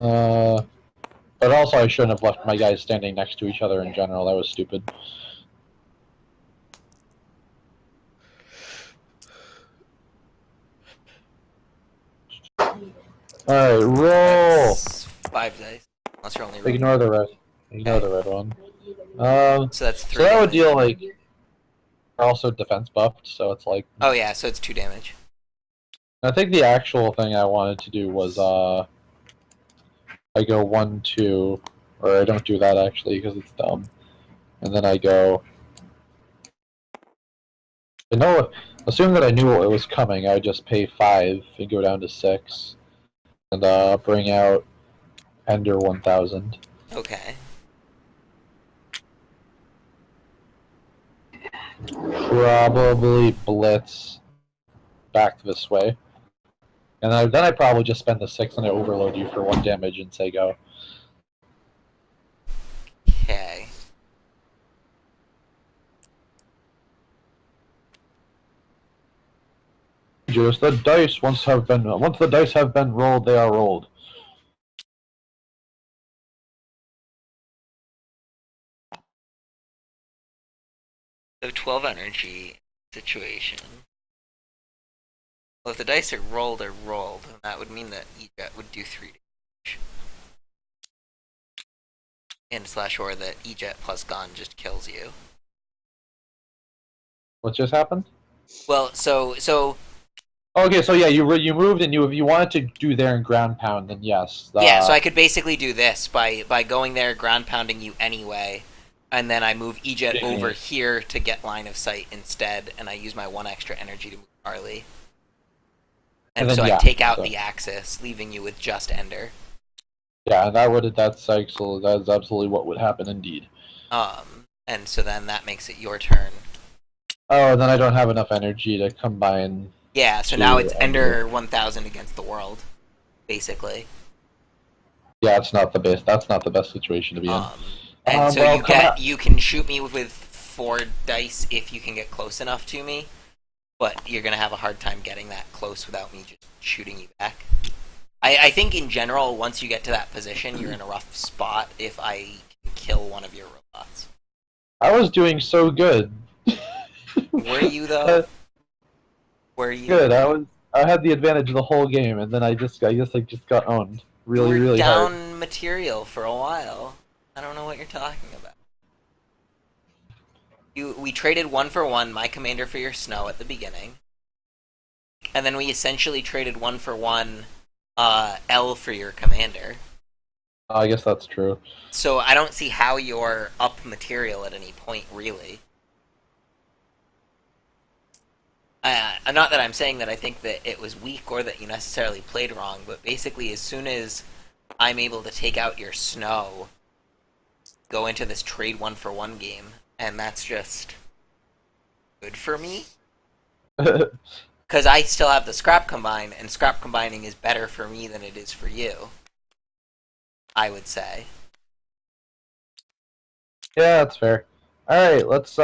But also I shouldn't have left my guys standing next to each other in general. That was stupid. Alright, roll! That's 5 dice. Unless you're only rolling. Ignore the red. Ignore the red one. So that's 3 So that would damage. deal like also defense buffed, so it's like Oh yeah, so it's 2 damage. I think the actual thing I wanted to do was I go 1, 2, or I don't do that actually because it's dumb. And then I go assume that I knew it was coming, I would just pay 5 and go down to 6. And bring out Ender 1000. Okay. Probably blitz back this way. And then I probably just spend the 6 and I overload you for 1 damage and say go. Okay. Just the dice once the dice have been rolled, they are rolled. So 12 energy situation. Well, if the dice are rolled, then that would mean that E-jet would do 3 damage. And slash or that E-jet plus gun just kills you. What just happened? Well, so Okay, so yeah, you moved and if you wanted to do there and ground pound, then yes. yeah, so I could basically do this by going there, ground pounding you anyway, and then I move E-jet over here to get line of sight instead, and I use my 1 extra energy to move Harley. And then, so yeah, I take out so- the Axis, leaving you with just Ender. Yeah, and that's absolutely what would happen indeed. And so then that makes it your turn. Oh, and then I don't have enough energy to combine. Yeah, so now it's Ender 1000 against the world, basically. Yeah, that's not the best situation to be in. And so well, you can shoot me with 4 dice if you can get close enough to me, but you're gonna have a hard time getting that close without me just shooting you back. I think in general, once you get to that position, you're in a rough spot if I can kill one of your robots. I was doing so good. Were you though? Were you? Good. I had the advantage of the whole game, and then I guess I just got owned really, you were really down hard. material for a while. I don't know what you're talking about. We traded 1 for 1, my commander for your snow at the beginning, and then we essentially traded 1 for 1, L for your commander. I guess that's true. So I don't see how you're up material at any point, really. Not that I'm saying that I think that it was weak or that you necessarily played wrong, but basically as soon as I'm able to take out your snow, go into this trade 1 for 1 game, and that's just good for me. Because I still have the scrap combine, and scrap combining is better for me than it is for you, I would say. Yeah, that's fair. Alright, let's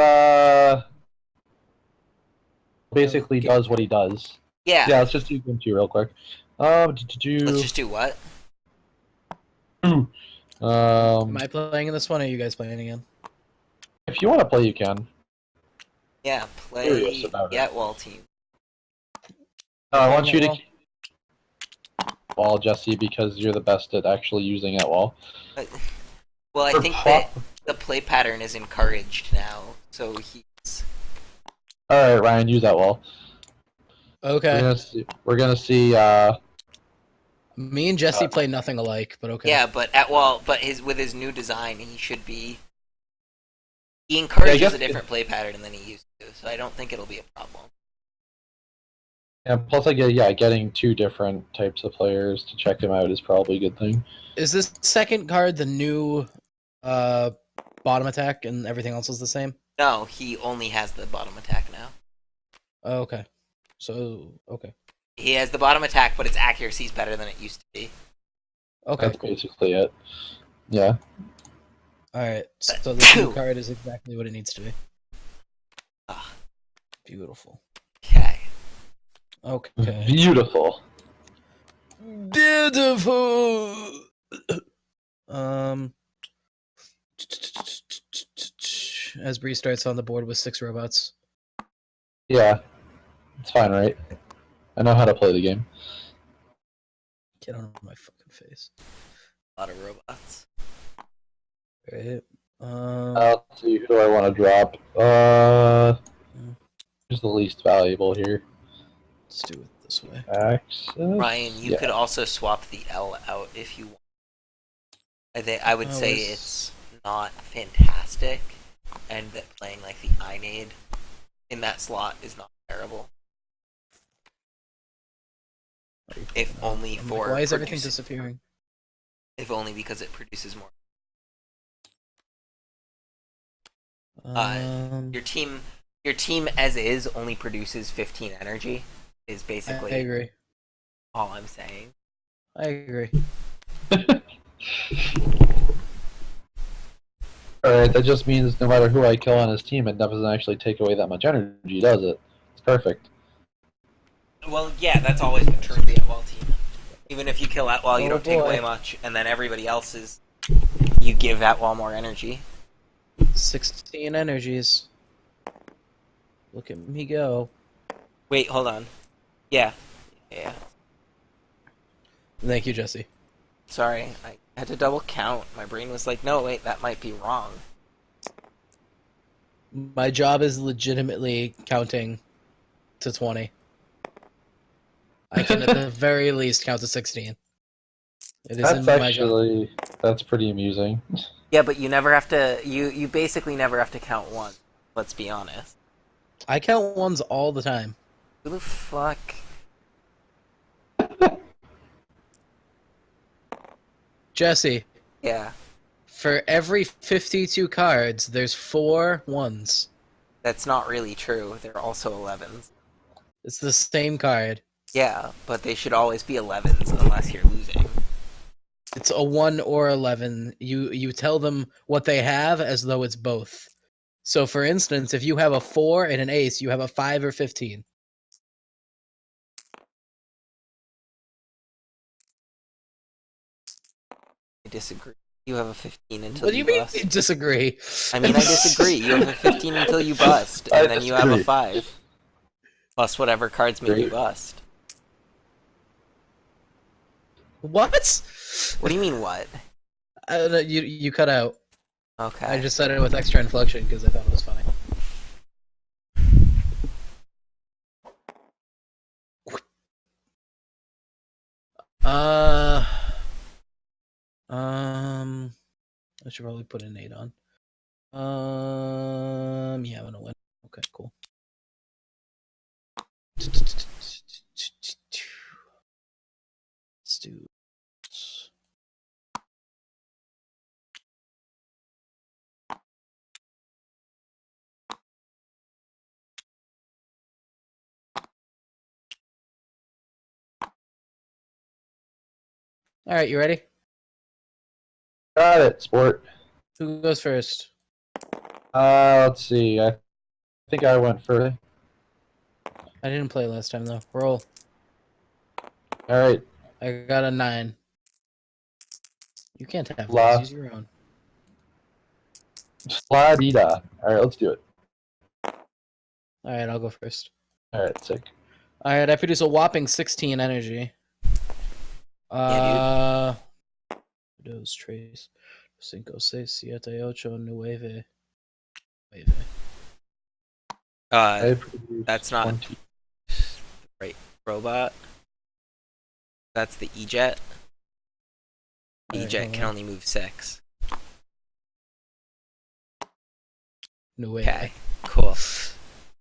basically does what he does. Yeah. Yeah, let's just do Game 2 real quick. Did you? Let's just do what? Am Um, I playing in this one, or are you guys playing again? if you want to play, you can. Yeah, Curious play about it. Getwall team. I want you to Well, keep wall, Jesse, because you're the best at actually using at wall. Well, I For think prop- that the play pattern is encouraged now, so he's. All right, Ryan, use that wall. okay. We're gonna see. Me and Jesse play nothing alike, but okay. Yeah, but with his new design, he should be. He encourages guess- a different play pattern than he used to, so I don't think it'll be a problem. And plus, getting two different types of players to check them out is probably a good thing. Is this second card the new bottom attack and everything else is the same? No, he only has the bottom attack now. Oh, okay. So, okay. He has the bottom attack, but its accuracy is better than it used to be. Okay, That's cool. basically it. Yeah. Alright, so the new card is exactly what it needs to be. Ah. Beautiful. Okay. Okay. Beautiful. Beautiful! As Bree starts on the board with 6 robots. Yeah. It's fine, right? I know how to play the game. Get out of my fucking face. A lot of robots. Right. Let's see, who do I want to drop? Who's the least valuable here? Let's do it this way. Access? Ryan, you Yeah. could also swap the L out if you want. I would say where's- it's not fantastic, and that playing like the INAID in that slot is not terrible. If only I'm like, for why is everything producing- disappearing? If only because it produces more. Um, Your team as is only produces 15 energy. Is I basically agree. all I'm saying. I agree. Alright, that just means no matter who I kill on his team, it doesn't actually take away that much energy, does it? It's perfect. Well, yeah, that's always been true of the Atwell team. Even if you kill Atwell, you Oh, don't take boy. away much, and then everybody else is. You give Atwell more energy. 16 energies. Look at me go. Wait, hold on. Yeah. Yeah. Thank you, Jesse. Sorry, I had to double count. My brain was like, no, wait, that might be wrong. My job is legitimately counting to 20. I can at the very least count to 16. It is in my job. That's pretty amusing. Yeah, but you never have to. You basically never have to count one. Let's be honest. I count ones all the time. Who the fuck? Jesse, Yeah, for every 52 cards, there's 4 ones. that's not really true. They're also 11s. It's the same card. Yeah, but they should always be 11s unless you're losing. It's a 1 or 11. You tell them what they have as though it's both. So, for instance, if you have a 4 and an ace, you have a 5 or 15. I disagree. You have a 15 until What do you mean bust. you disagree? I mean, I disagree. You have a 15 until you bust, I and then you have a disagree. 5. Plus whatever cards make you bust. What? What do you mean, what? You cut out. Okay. I just said it with extra inflection because I thought it was funny. I should probably put an 8 on. Yeah, I'm gonna win. Okay, cool. Let's do. All right, you ready? Got it, sport. Who goes first? Let's see. I think I went first. I didn't play last time though. Roll. All right, I got a 9. You can't have La these. Use your own. Sladida. All right, let's do it. All right, I'll go first. All right, sick. All right, I produce a whopping 16 energy. Yeah, Dos, tres, cinco, seis, siete, ocho, nueve. I produce That's not 20. right robot. That's the E-Jet. The Alright, E-Jet hold can on. only move 6. Nueve. Okay, cool.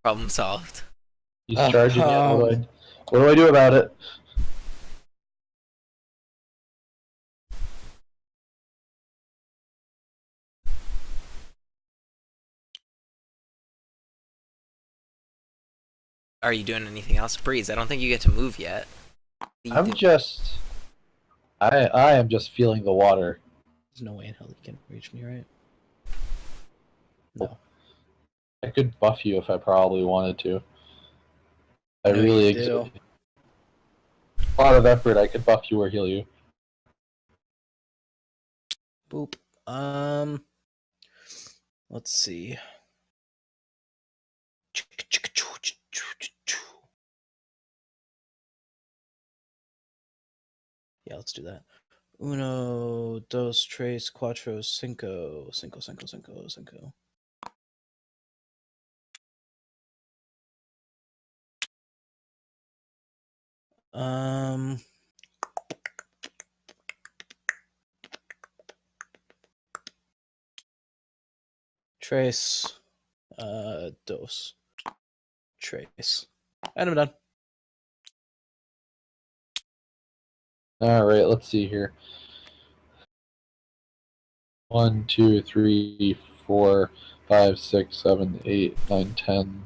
Problem solved. He's charging it. What do I do about it? Are you doing anything else, Breeze? I don't think you get to move yet. You I'm did- just. I am just feeling the water. There's no way in hell he can reach me, right? No. I could buff you if I probably wanted to. I No, really you do. exert a lot of effort. I could buff you or heal you. Boop. Let's see. Yeah, let's do that. Uno, dos, tres, cuatro, cinco. Um, Tres, dos, tres. And I'm done. All right, let's see here. 1, 2, 3, 4, 5, 6, 7, 8, 9, 10.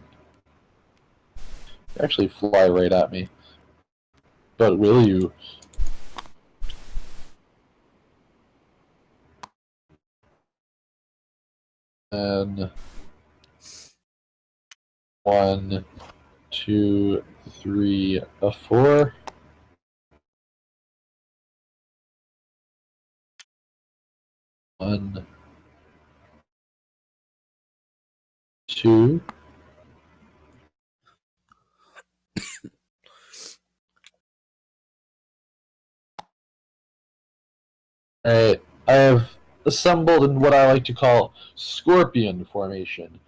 You actually fly right at me. But will you? And 1, 2, 3, 4. One, two. Alright, I have assembled in what I like to call scorpion formation.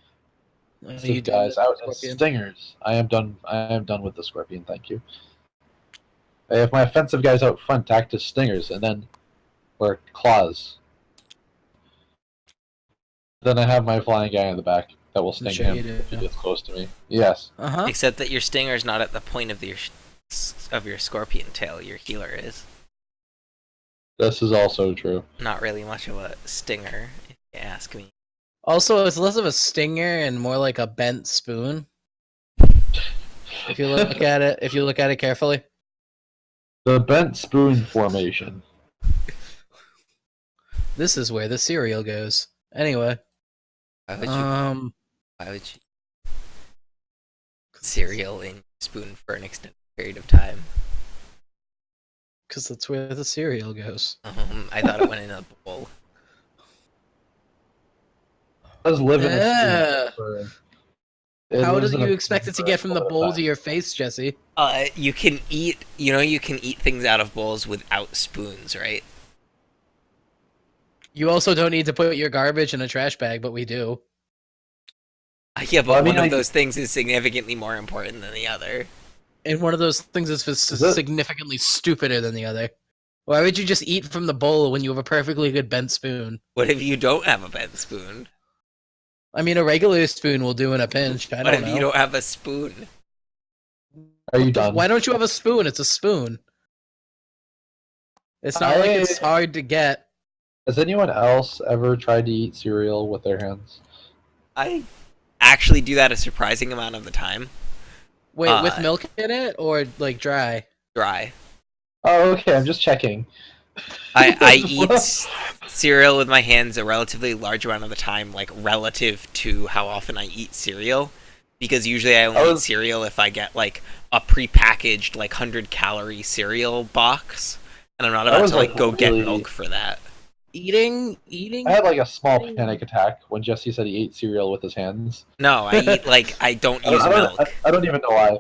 Are So you done guys with out as Scorpion? stingers. I am done with the scorpion, thank you. I have my offensive guys out front to act as stingers, and then or claws. Then I have my flying guy in the back that will sting Sure him you do. if he gets close to me. Yes. Uh-huh. Except that your stinger's not at the point of your scorpion tail. Your healer is. This is also true. Not really much of a stinger, if you ask me. Also, it's less of a stinger and more like a bent spoon. If you look at it, carefully. The bent spoon formation. This is where the cereal goes. Anyway. Why would you cereal in your spoon for an extended period of time? Because that's where the cereal goes. I thought it went in a bowl. It does live in a Yeah. spoon. For, How lives do in a you expect it to spoon get for from the a bowl time. to your face, Jesse? You can eat. You can eat things out of bowls without spoons, right? You also don't need to put your garbage in a trash bag, but we do. Yeah, but Well, I mean, one of I- those things is significantly more important than the other. And one of those things is that- significantly stupider than the other. Why would you just eat from the bowl when you have a perfectly good bent spoon? What if you don't have a bent spoon? I mean, a regular spoon will do in a pinch. I What don't if know. you don't have a spoon? Are you done? Why don't you have a spoon? It's a spoon. It's not like it's hard to get. Has anyone else ever tried to eat cereal with their hands? I actually do that a surprising amount of the time. Wait, with milk in it or like dry? Dry. Oh, okay. I'm just checking. I eat cereal with my hands a relatively large amount of the time, like relative to how often I eat cereal. because usually I only eat cereal if I get like a prepackaged like 100-calorie cereal box, and I'm not about to like go get milk for that. Eating. I had like a small panic attack when Jesse said he ate cereal with his hands. No, I eat like I don't use milk. I don't even know why.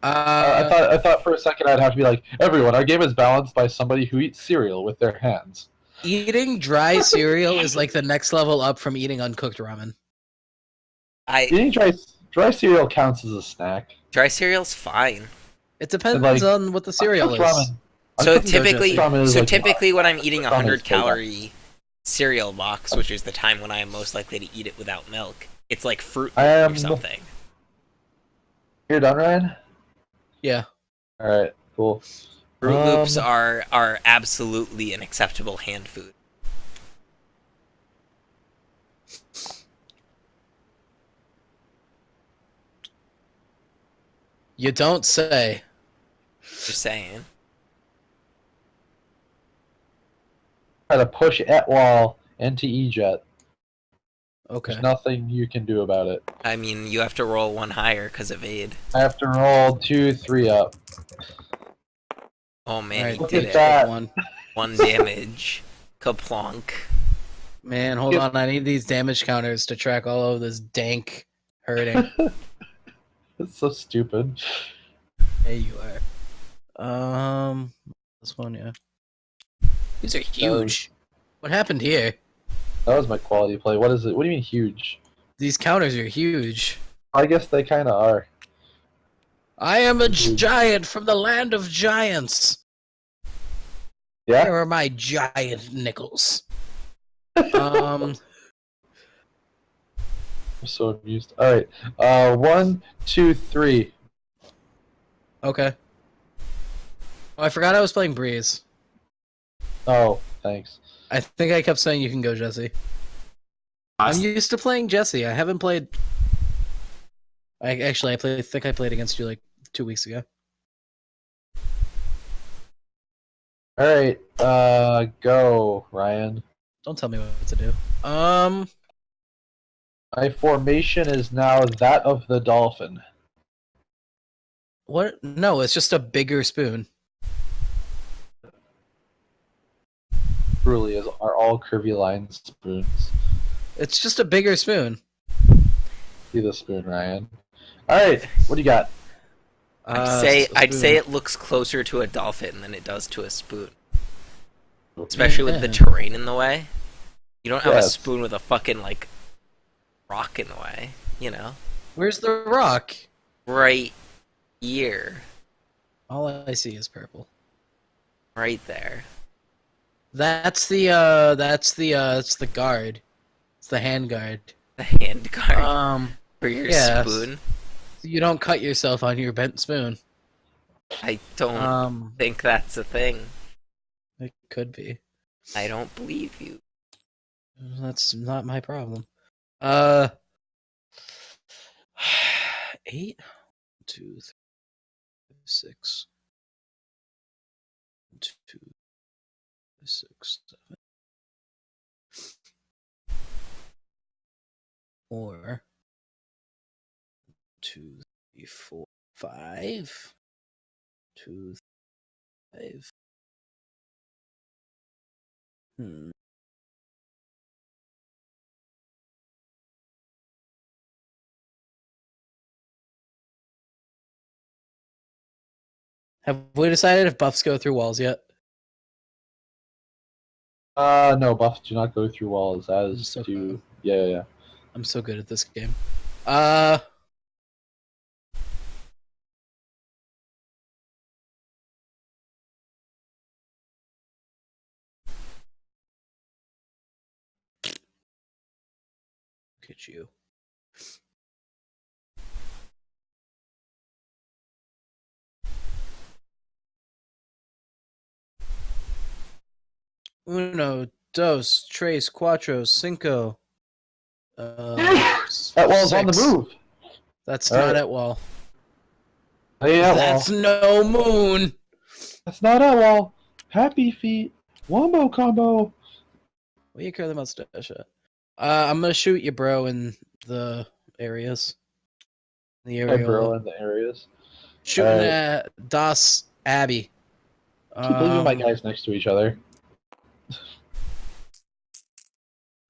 I thought for a second I'd have to be like, everyone, our game is balanced by somebody who eats cereal with their hands. Eating dry cereal is like the next level up from eating uncooked ramen. Eating dry cereal counts as a snack. Dry cereal's fine. It depends on what the cereal is. Ramen. So typically, when I'm eating a ramen 100-calorie cereal box, which is the time when I am most likely to eat it without milk, it's like fruit or something. You're done, Ryan? Yeah. All right. Cool. Fruit Loops are absolutely an acceptable hand food. You don't say. Just saying. Try to push Etwall into EJet. Okay. There's nothing you can do about it. I mean, you have to roll one higher because of aid. I have to roll 2, 3 up. Oh man, Right, you did at it. that. One damage. Kaplonk. Man, hold on. I need these damage counters to track all of this dank hurting. It's so stupid. There you are. This one, yeah. These are huge. What happened here? That was my quality play. What is it? What do you mean huge? These counters are huge. I guess they kind of are. I am a giant from the land of giants. Yeah? Here are my giant nickels. Um, I'm so amused. Alright. 1, 2, 3. okay. Oh, I forgot I was playing Breeze. Oh, thanks. I think I kept saying you can go, Jesse. I'm used to playing Jesse. I haven't played... I think I played against you like 2 weeks ago. Alright, go, Ryan. Don't tell me what to do. My formation is now that of the dolphin. What? No, it's just a bigger spoon. Truly are all curvy line spoons. It's just a bigger spoon. See the spoon, Ryan. Alright, what do you got? I'd say it looks closer to a dolphin than it does to a spoon. Especially with the terrain in the way. You don't have a spoon with a fucking, like, rock in the way, you know? Where's the rock? Right here. All I see is purple. Right there. It's the guard. It's the hand guard. The hand guard. For your yes. spoon. So you don't cut yourself on your bent spoon. I don't think that's a thing. It could be. I don't believe you. That's not my problem. 8, 2, 3, 6, 2, 6, 7. Or 2, 3, 4, 5. 2, 5. Have we decided if buffs go through walls yet? No, buffs do not go through walls, as So do... Yeah. I'm so good at this game. Look at you. Uno, dos, tres, cuatro, cinco. That wall's on the 6. move! That's All not right. at wall. Hey, that That's wall. no moon. That's not at wall. Happy feet. Wombo combo. What do you care the mustache at? I'm gonna shoot you, bro, in the areas. The I burrow areola. in the areas. Shooting Alright. at Das Abbey. Keep leaving my guys next to each other.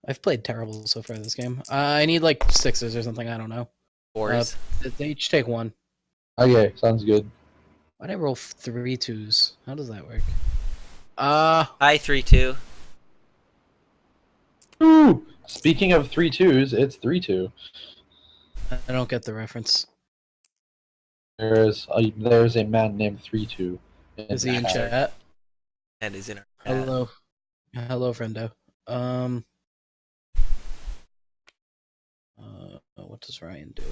I've played terrible so far this game. I need like 6s or something. I don't know. 4s. They each take 1. Okay, sounds good. Why'd I roll 3 2s? How does that work? I 3-2. Ooh! Speaking of 3-2s, it's 3-2. I don't get the reference. There's a man named 3-2. Is he in chat? And is in our chat. Hello. Hello, friendo. What does Ryan do?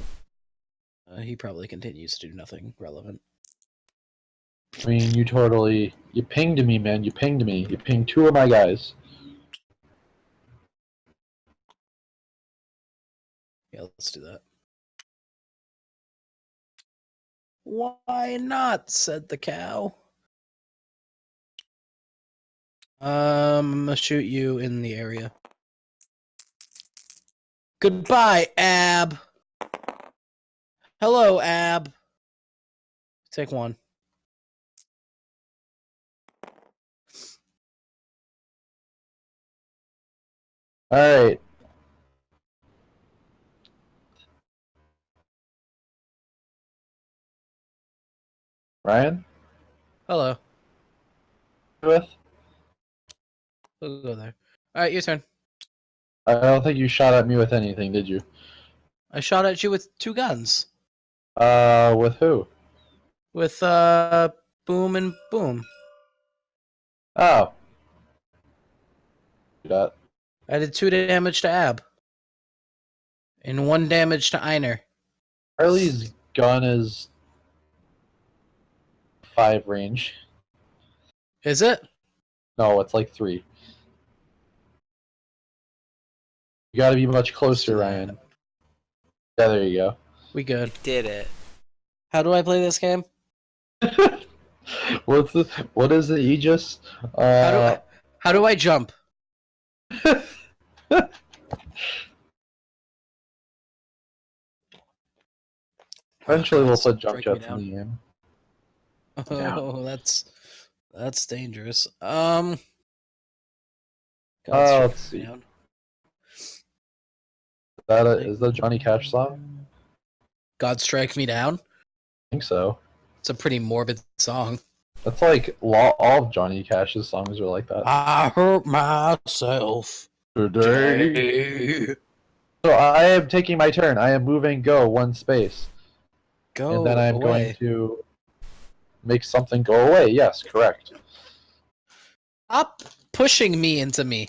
He probably continues to do nothing relevant. I mean, you pinged me, man. You pinged me. You pinged 2 of my guys. Yeah, let's do that. Why not? Said the cow. I'm gonna shoot you in the area. Goodbye, Ab. Hello, Ab. Take 1. Alright. Ryan? Hello. With? We'll go there. Alright, your turn. I don't think you shot at me with anything, did you? I shot at you with 2 guns. With who? With, boom and boom. Oh. That. I did 2 damage to Ab. And 1 damage to Einer. Harley's gun is 5 range. Is it? No, it's like 3. You gotta be much closer, Ryan. Yeah, there you go. We good. Did it. How do I play this game? What is the Aegis? How do I jump? Eventually, we'll put Strike jump me jets in down. the game. Oh, that's dangerous. Let's strike me see. down. Is that a Johnny Cash song? God strike me down. I think so. It's a pretty morbid song. That's like all of Johnny Cash's songs are like that. I hurt myself Today. today. So I am taking my turn. I am moving go 1 space. Go And then I'm away. going to make something go away. Yes, correct. Stop pushing me into me.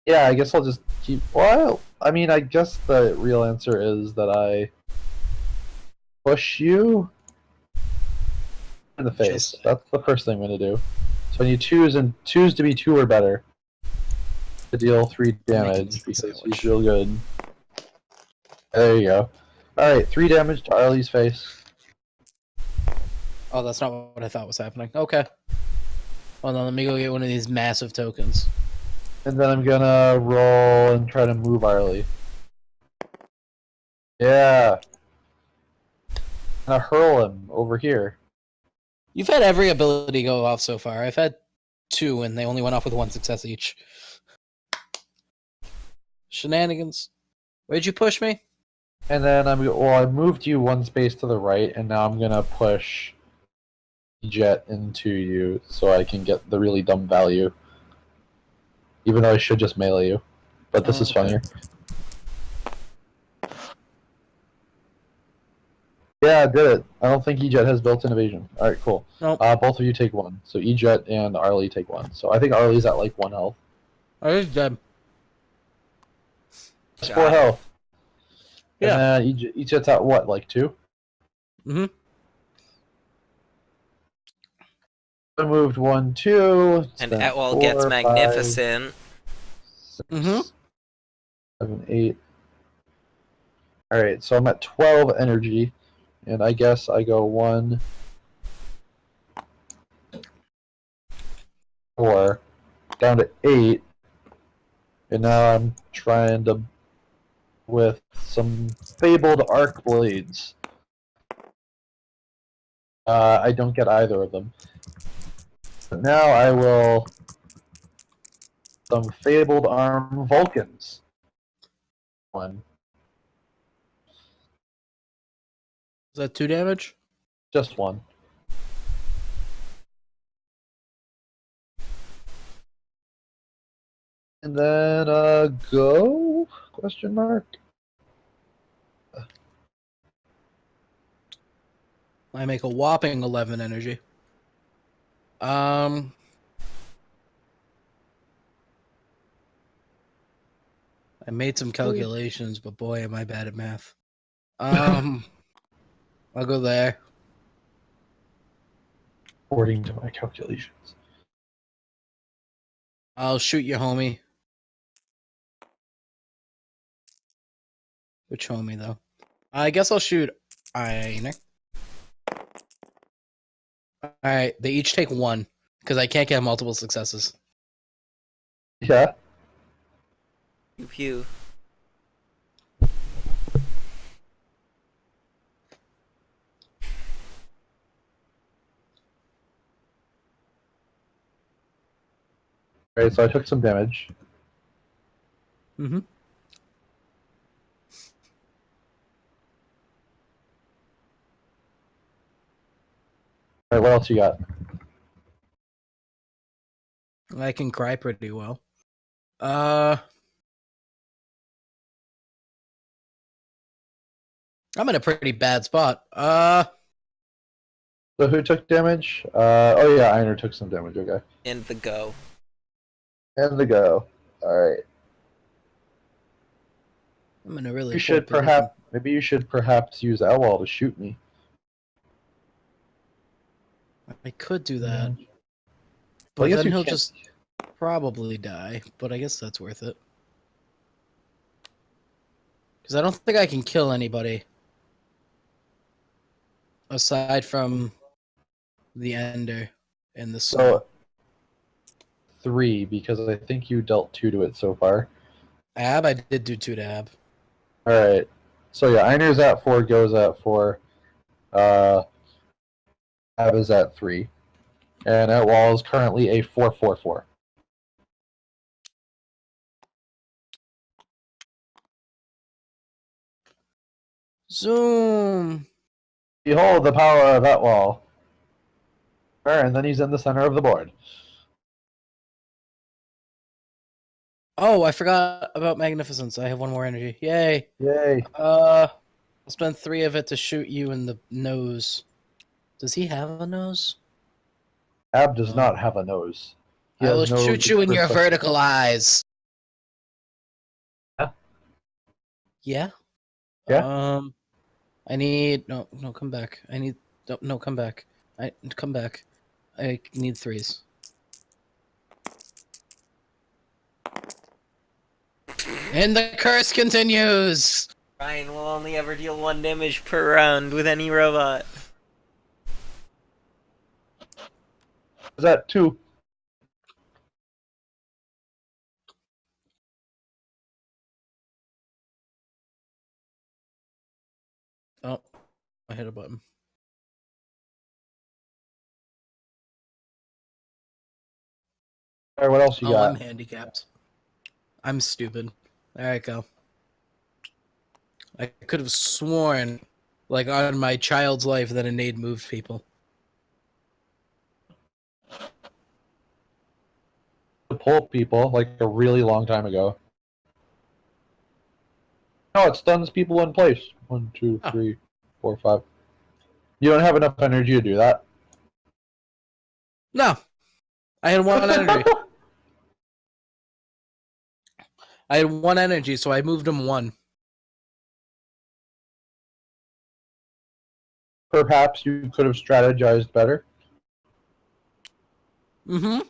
Yeah, I guess I'll just keep. Well, I mean, I guess the real answer is that I push you in the face. Just- That's the first thing I'm going to do. So I need 2s to be 2 or better to deal 3 damage because sandwich. he's real good. There you go. Alright, 3 damage to Arlie's face. Oh, that's not what I thought was happening. Okay. Hold on, let me go get one of these massive tokens. And then I'm gonna roll and try to move Arlie. Yeah. I'm gonna hurl him over here. You've had every ability go off so far. I've had 2, and they only went off with 1 success each. Shenanigans. Where'd you push me? And then I moved you 1 space to the right, and now I'm gonna push Jet into you so I can get the really dumb value. Even though I should just melee you. But this is Okay. funnier. Yeah, I did it. I don't think E-Jet has built-in evasion. Alright, cool. Nope. Both of you take 1. So E-Jet and Arlie take 1. So I think Arlie's at like 1 health. I was dead. That's Got 4 it. health. Yeah. And then E-Jet's at what, like 2? Mm-hmm. I moved 1, 2. And then Etwall 4, gets 5, magnificent. 6, Mhm. 7, 8. Alright, so I'm at 12 energy. And I guess I go 1, 4, down to 8. And now I'm trying to with some fabled arc blades. I don't get either of them. But now I will some fabled arm Vulcans. One, Is that 2 damage? just one. And then go? Question mark. I make a whopping 11 energy. I made some calculations, but boy, am I bad at math. I'll go there. According to my calculations. I'll shoot you, homie. Which homie, though? I guess I'll shoot Einer. Alright, they each take 1, because I can't get multiple successes. Yeah. Pew pew. Alright, so I took some damage. Mm-hmm. Alright, what else you got? I can cry pretty well. I'm in a pretty bad spot. So who took damage? Oh yeah, Einer took some damage, okay. And the go. And the go. Alright. I'm in a really You poor should position. perhaps maybe you should perhaps use Elwall to shoot me. I could do that. Well, But I guess then you he'll can't- just probably die. But I guess that's worth it. Because I don't think I can kill anybody. Aside from the Ender and the Sun. So 3, because I think you dealt 2 to it so far. Ab, I did do 2 to Ab. Alright. So yeah, Einer's at 4, goes at 4. Ab is at 3. And Elwall is currently a 4/4/4. Zoom! Behold the power of Etwall. And then he's in the center of the board. Oh, I forgot about Magnificence. I have 1 more energy. Yay! Yay. I'll spend 3 of it to shoot you in the nose. Does he have a nose? Ab does No. not have a nose. He I will has no shoot you in your perspective. vertical eyes. Yeah? Yeah? Yeah? I need no, come back. I need no, come back. Come back. I need 3s. And the curse continues. Ryan will only ever deal 1 damage per round with any robot. Is that 2? Oh, I hit a button. Alright, what else you Oh, I'm got? handicapped. I'm stupid. There I go. I could have sworn, like on my child's life, that a nade moved people. To pull people like a really long time ago. No, it stuns people in place. 1, 2, Oh. 3, 4, 5. You don't have enough energy to do that. No, I had 1 energy. I had 1 energy, so I moved him 1. Perhaps you could have strategized better. Mm-hmm.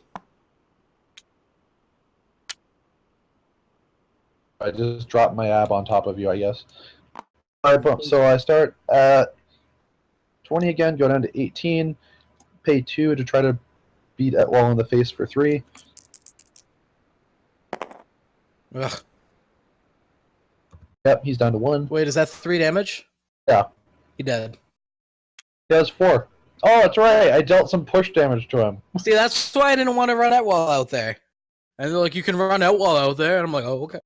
I just dropped my ab on top of you, I guess. Alright, boom. So I start at 20 again, go down to 18, pay 2 to try to beat Etwall in the face for 3. Ugh. Yep, he's down to 1. Wait, is that 3 damage? Yeah. He dead. He has 4. Oh, that's right. I dealt some push damage to him. See, that's why I didn't want to run Outwall out there. And they're like, you can run Outwall out there. And I'm like, oh, okay.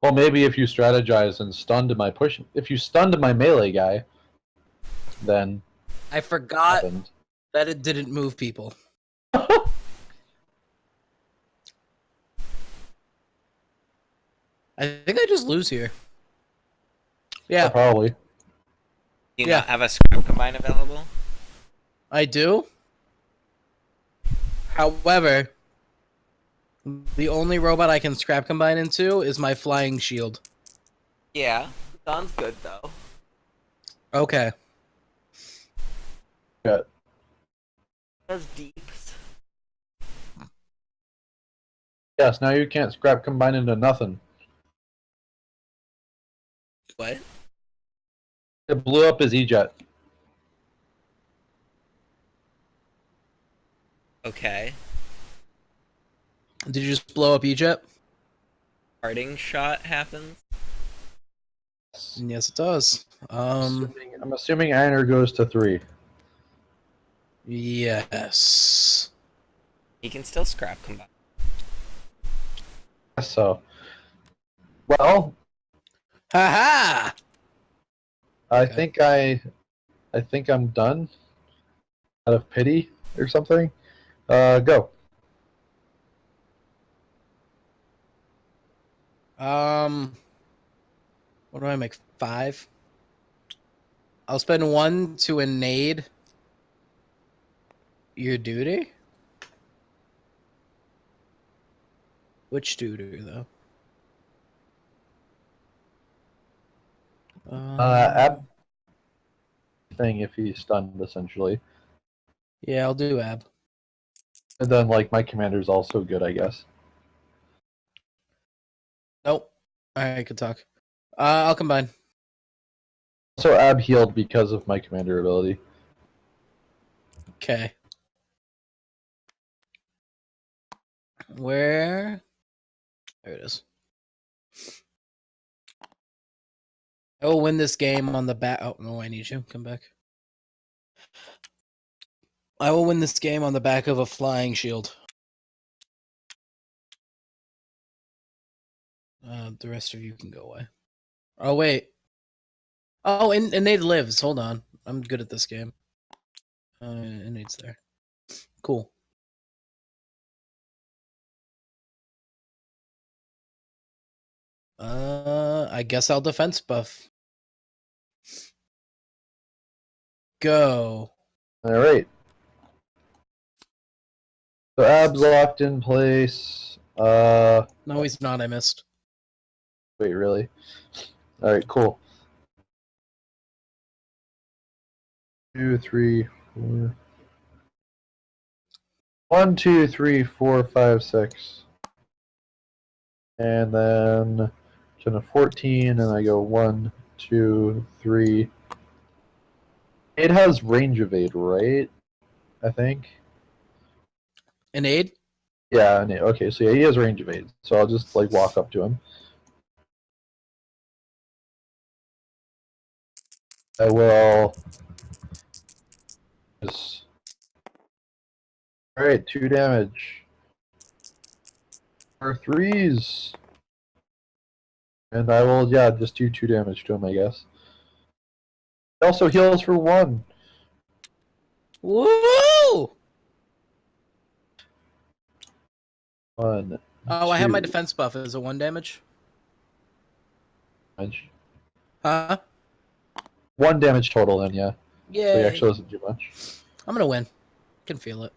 Well, maybe if you strategize and stunned my push, if you stunned my melee guy, then I forgot happened. that it didn't move people. I think I just lose here. Yeah, Probably. Do you Yeah. not have a scrap combine available? I do. However, the only robot I can scrap combine into is my flying shield. Yeah. Sounds good, though. Okay. Good. Does deeps. Yes, now you can't scrap combine into nothing. What? It blew up his E-Jet. Okay. Did you just blow up Egypt? Parting shot happens. Yes, it does. I'm assuming Einer goes to 3. Yes. He can still scrap combine. So, well, Ha I Okay. think I'm done. Out of pity or something. Go. ha! What do I make? 5? I'll spend 1 to innate your duty? Which duty, though? Ab thing if he's stunned, essentially. Yeah, I'll do Ab. And then, like, my commander's also good, I guess. Nope. Alright, good talk. I'll combine. So Ab healed because of my commander ability. Okay. Where? There it is. I will win this game on the back. Oh, no, I need you. Come back. I will win this game on the back of a flying shield. The rest of you can go away. Oh, wait. Oh, and Nate lives. Hold on. I'm good at this game. And Nate's there. Cool. I guess I'll defense buff. Go. Alright. So Ab's locked in place. No, he's not. I missed. Wait, really? Alright, cool. 2, 3, 4. 1, 2, 3, 4, 5, 6. And then turn to 14, and I go 1, 2, 3. It has range evade, right? I think. An aid? Yeah, okay, so yeah, he has range evade. So I'll just like walk up to him. I will just alright, 2 damage. For 3s. And I will, yeah, just do 2 damage to him, I guess. It also heals for 1. Woo! 1. Oh, I have my 2 defense buff. Is it 1 damage? damage. Huh? 1 damage total then, yeah. Yeah. So he actually doesn't do much. I'm gonna win. Can feel it.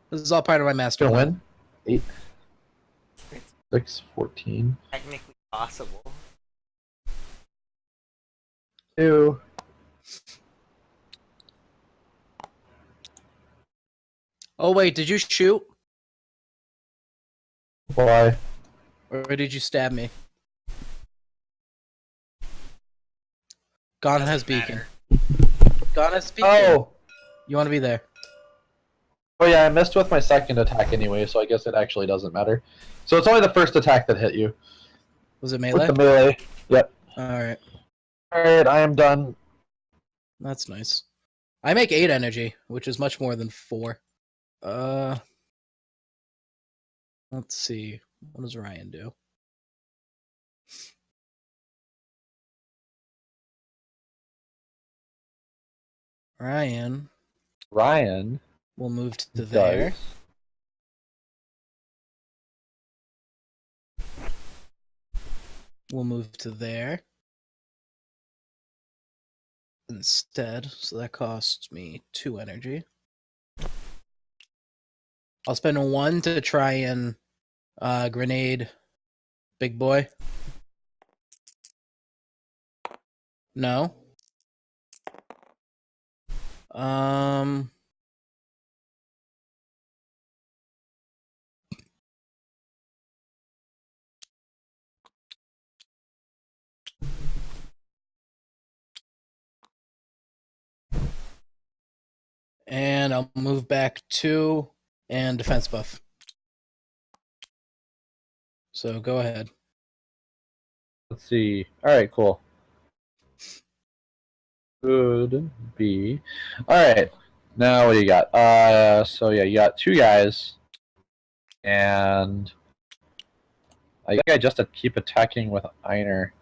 This is all part of my master. Gonna plan. win? 8. 6, 14. Technically possible. 2. Oh wait, did you shoot Why? or did you stab me? Gone has Doesn't beacon. matter. Gone has beacon. Oh! You want to be there? Oh yeah, I missed with my second attack anyway, so I guess it actually doesn't matter. So it's only the first attack that hit you. Was it With melee? the melee. Yep. Alright. Alright, I am done. That's nice. I make 8 energy, which is much more than 4. Let's see. What does Ryan do? Ryan Ryan will move to does. there. We'll move to there instead. So that costs me 2 energy. I'll spend 1 to try and grenade big boy. No. Um. And I'll move back 2 and defense buff. So go ahead. Let's see. Alright, cool. Could be. Alright. Now what do you got? So yeah, you got 2 guys. And I think I just keep attacking with Einer.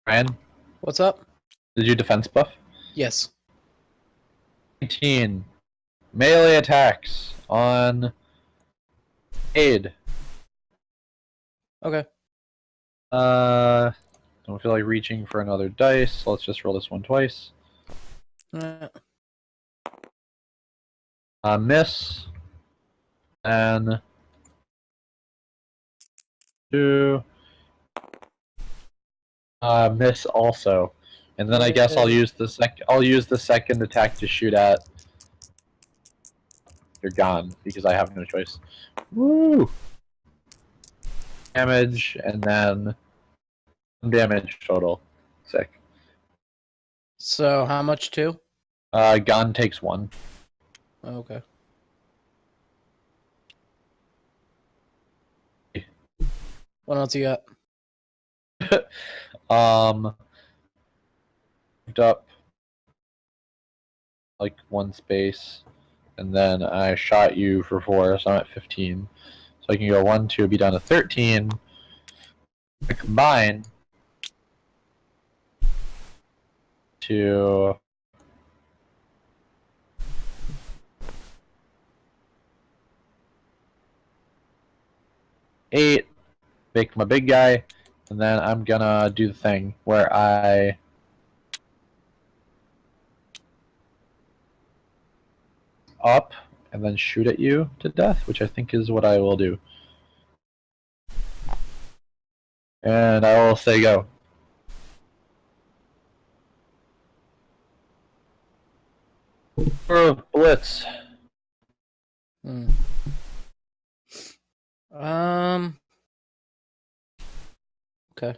Ryan, What's up? did you defense buff? Yes. 19. Melee attacks on aid. Okay. Don't feel like reaching for another dice, so let's just roll this one twice. Miss. And 2. Miss also. And then I guess I'll use the second attack to shoot at. You're gone because I have no choice. Woo! Damage and then damage total. Sick. So how much 2? Gon takes 1. Okay. What else you got? Moved up like 1 space, and then I shot you for 4, so I'm at 15. So I can go 1, 2, be down to 13. I combine to eight, make my big guy, and then I'm gonna do the thing where I up and then shoot at you to death, which I think is what I will do. And I will say go. Blitz. Hmm. Okay.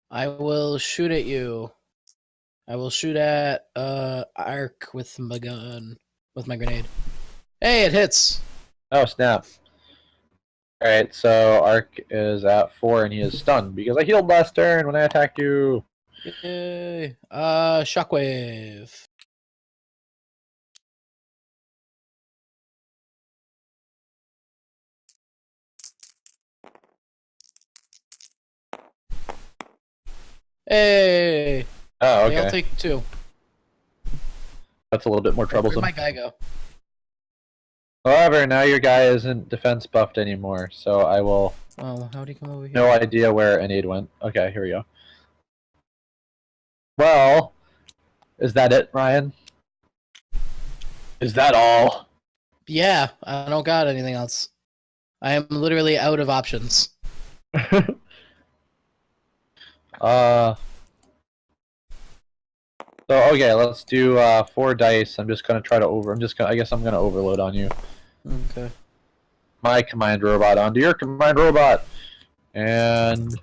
I will shoot at you. I will shoot at Ark with my gun, with my grenade. Hey, it hits. Oh snap. Alright, so Ark is at 4 and he is stunned because I healed last turn when I attacked you. Yay. Shockwave. Hey. Oh, Okay, I'll okay. take 2. That's a little bit more Where'd troublesome. my guy go? However, now your guy isn't defense buffed anymore, so I will... Oh, how'd he come over here? No idea where an aid went. Okay, here we go. Well, is that it, Ryan? Is that all? Yeah, I don't got anything else. I am literally out of options. So okay, let's do 4 dice. I'm just gonna try to over. I guess I'm gonna overload on you. Okay. My command robot onto your command robot, and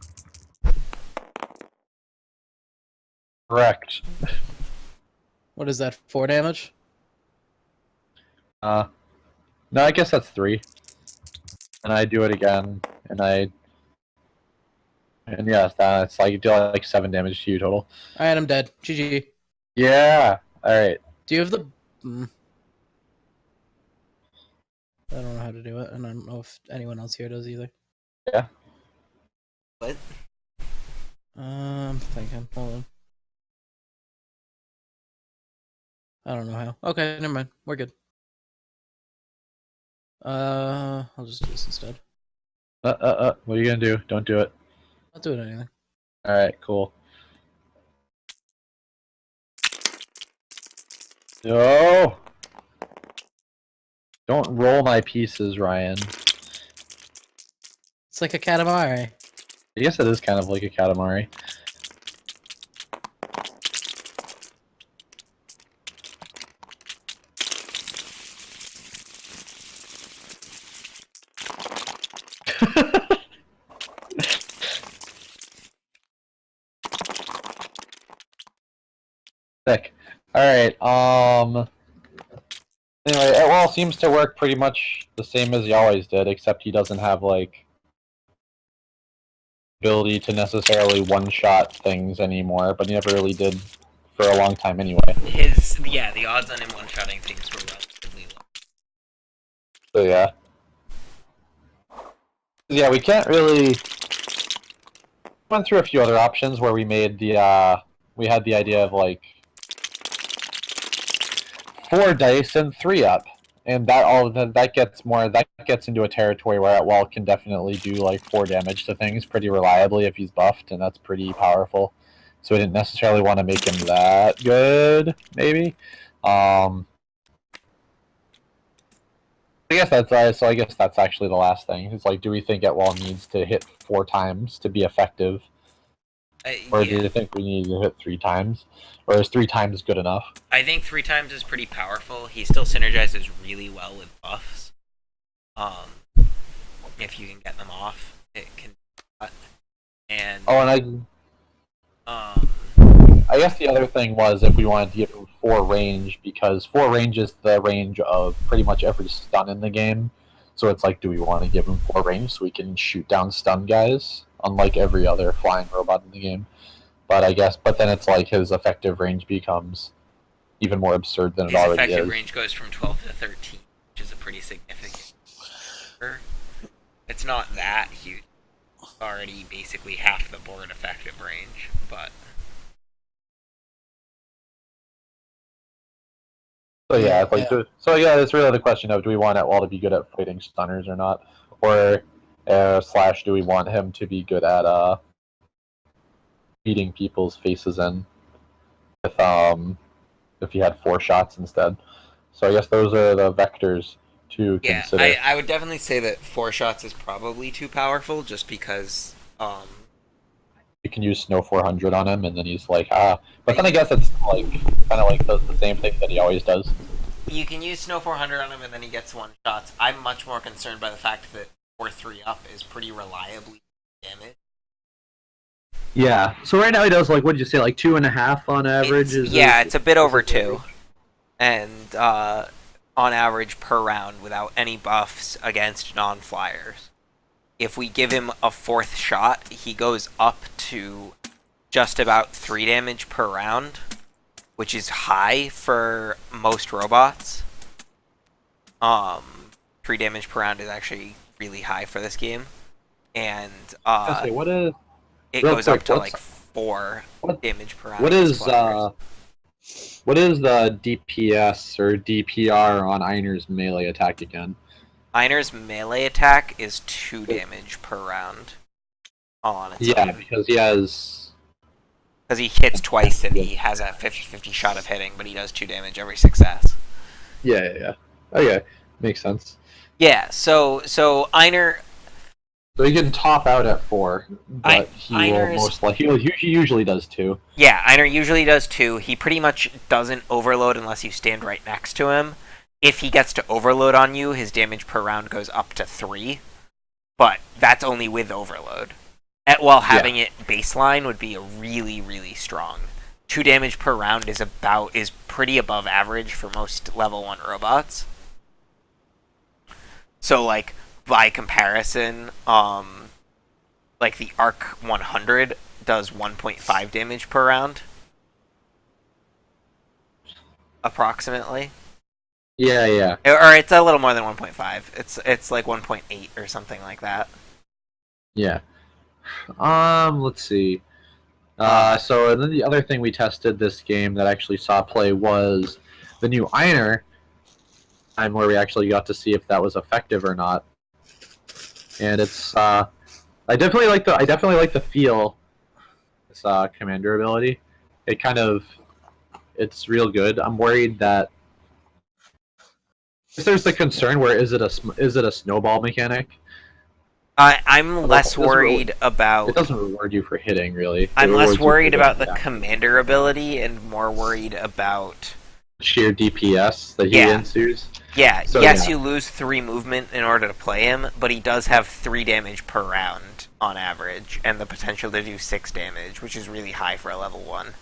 correct. What is that? 4 damage? No, I guess that's 3. And I do it again, and yeah, that's like you do like 7 damage to you total. Alright, I'm dead. GG. Yeah. All right. Do you have the... I don't know how to do it, and I don't know if anyone else here does either. Yeah. What? I'm thinking. Hold on. I don't know how. Okay, never mind. We're good. I'll just do this instead. What are you gonna do? Don't do it. Not doing anything. All right. Cool. No. Don't roll my pieces, Ryan. It's like a Katamari. I guess it is kind of like a Katamari. Sick. Alright, anyway, it seems to work pretty much the same as he always did, except he doesn't have, like, ability to necessarily one-shot things anymore, but he never really did for a long time anyway. The odds on him one-shotting things were relatively low. So yeah. Yeah, we can't really... Went through a few other options where we made the, we had the idea of, like, 4 dice and 3 up, and that gets into a territory where Atwell can definitely do like 4 damage to things pretty reliably if he's buffed, and that's pretty powerful. So we didn't necessarily want to make him that good, maybe. I guess that's so. I guess that's actually the last thing. It's like, do we think Atwell needs to hit 4 times to be effective, or do you think we need to hit 3 times? Or is 3 times good enough? I think 3 times is pretty powerful. He still synergizes really well with buffs. If you can get them off, it can. And I guess the other thing was if we wanted to give him 4 range, because 4 range is the range of pretty much every stun in the game. So it's like, do we want to give him 4 range so we can shoot down stun guys, unlike every other flying robot in the game? But then it's like his effective range becomes even more absurd than it already is. His effective range goes from 12 to 13, which is a pretty significant number. It's not that huge. It's already basically half the board effective range, but... So yeah, it's like, it's really the question of, do we want Atwell to be good at fighting stunners or not? Or, / do we want him to be good at, beating people's faces in with if he had 4 shots instead. So I guess those are the vectors to consider. Yeah, I would definitely say that 4 shots is probably too powerful, just because you can use Snow 400 on him, and then he's like, ah. But then I guess it's like kind of like the same thing that he always does. You can use Snow 400 on him, and then he gets 1 shots. I'm much more concerned by the fact that 4-3 up is pretty reliably damaged. Yeah. So right now he does, like, what did you say, like 2.5 on average? It's a bit over 2, and on average per round without any buffs against non-flyers. If we give him a 4th shot, he goes up to just about 3 damage per round, which is high for most robots. 3 damage per round is actually really high for this game, and it goes up to like 4 damage per round. What is the DPS or DPR on Einer's melee attack again? Einer's melee attack is 2 damage per round. On its own. Because he has... Because he hits twice and he has a 50-50 shot of hitting, but he does 2 damage every success. Yeah. Okay, makes sense. Yeah, so Einer... So he can top out at 4, but Einer's- he usually does 2. Yeah, Einer usually does 2. He pretty much doesn't overload unless you stand right next to him. If he gets to overload on you, his damage per round goes up to 3. But that's only with overload. While having it baseline would be a really, really strong. 2 damage per round is pretty above average for most level 1 robots. So, like, by comparison, like the Arc 100 does 1.5 damage per round. Approximately. Yeah. Or it's a little more than 1.5. It's like 1.8 or something like that. Yeah. Let's see. So then the other thing we tested this game that actually saw play was the new Einer, time where we actually got to see if that was effective or not. And it's I definitely like the feel. This commander ability. It's real good. I'm worried that there's the concern where is it a snowball mechanic? I'm less worried about. It doesn't reward you for hitting, really. I'm less worried about the commander ability and more worried about sheer DPS that he ensues. Yeah, so, yes, you lose 3 movement in order to play him, but he does have 3 damage per round on average, and the potential to do 6 damage, which is really high for a level 1.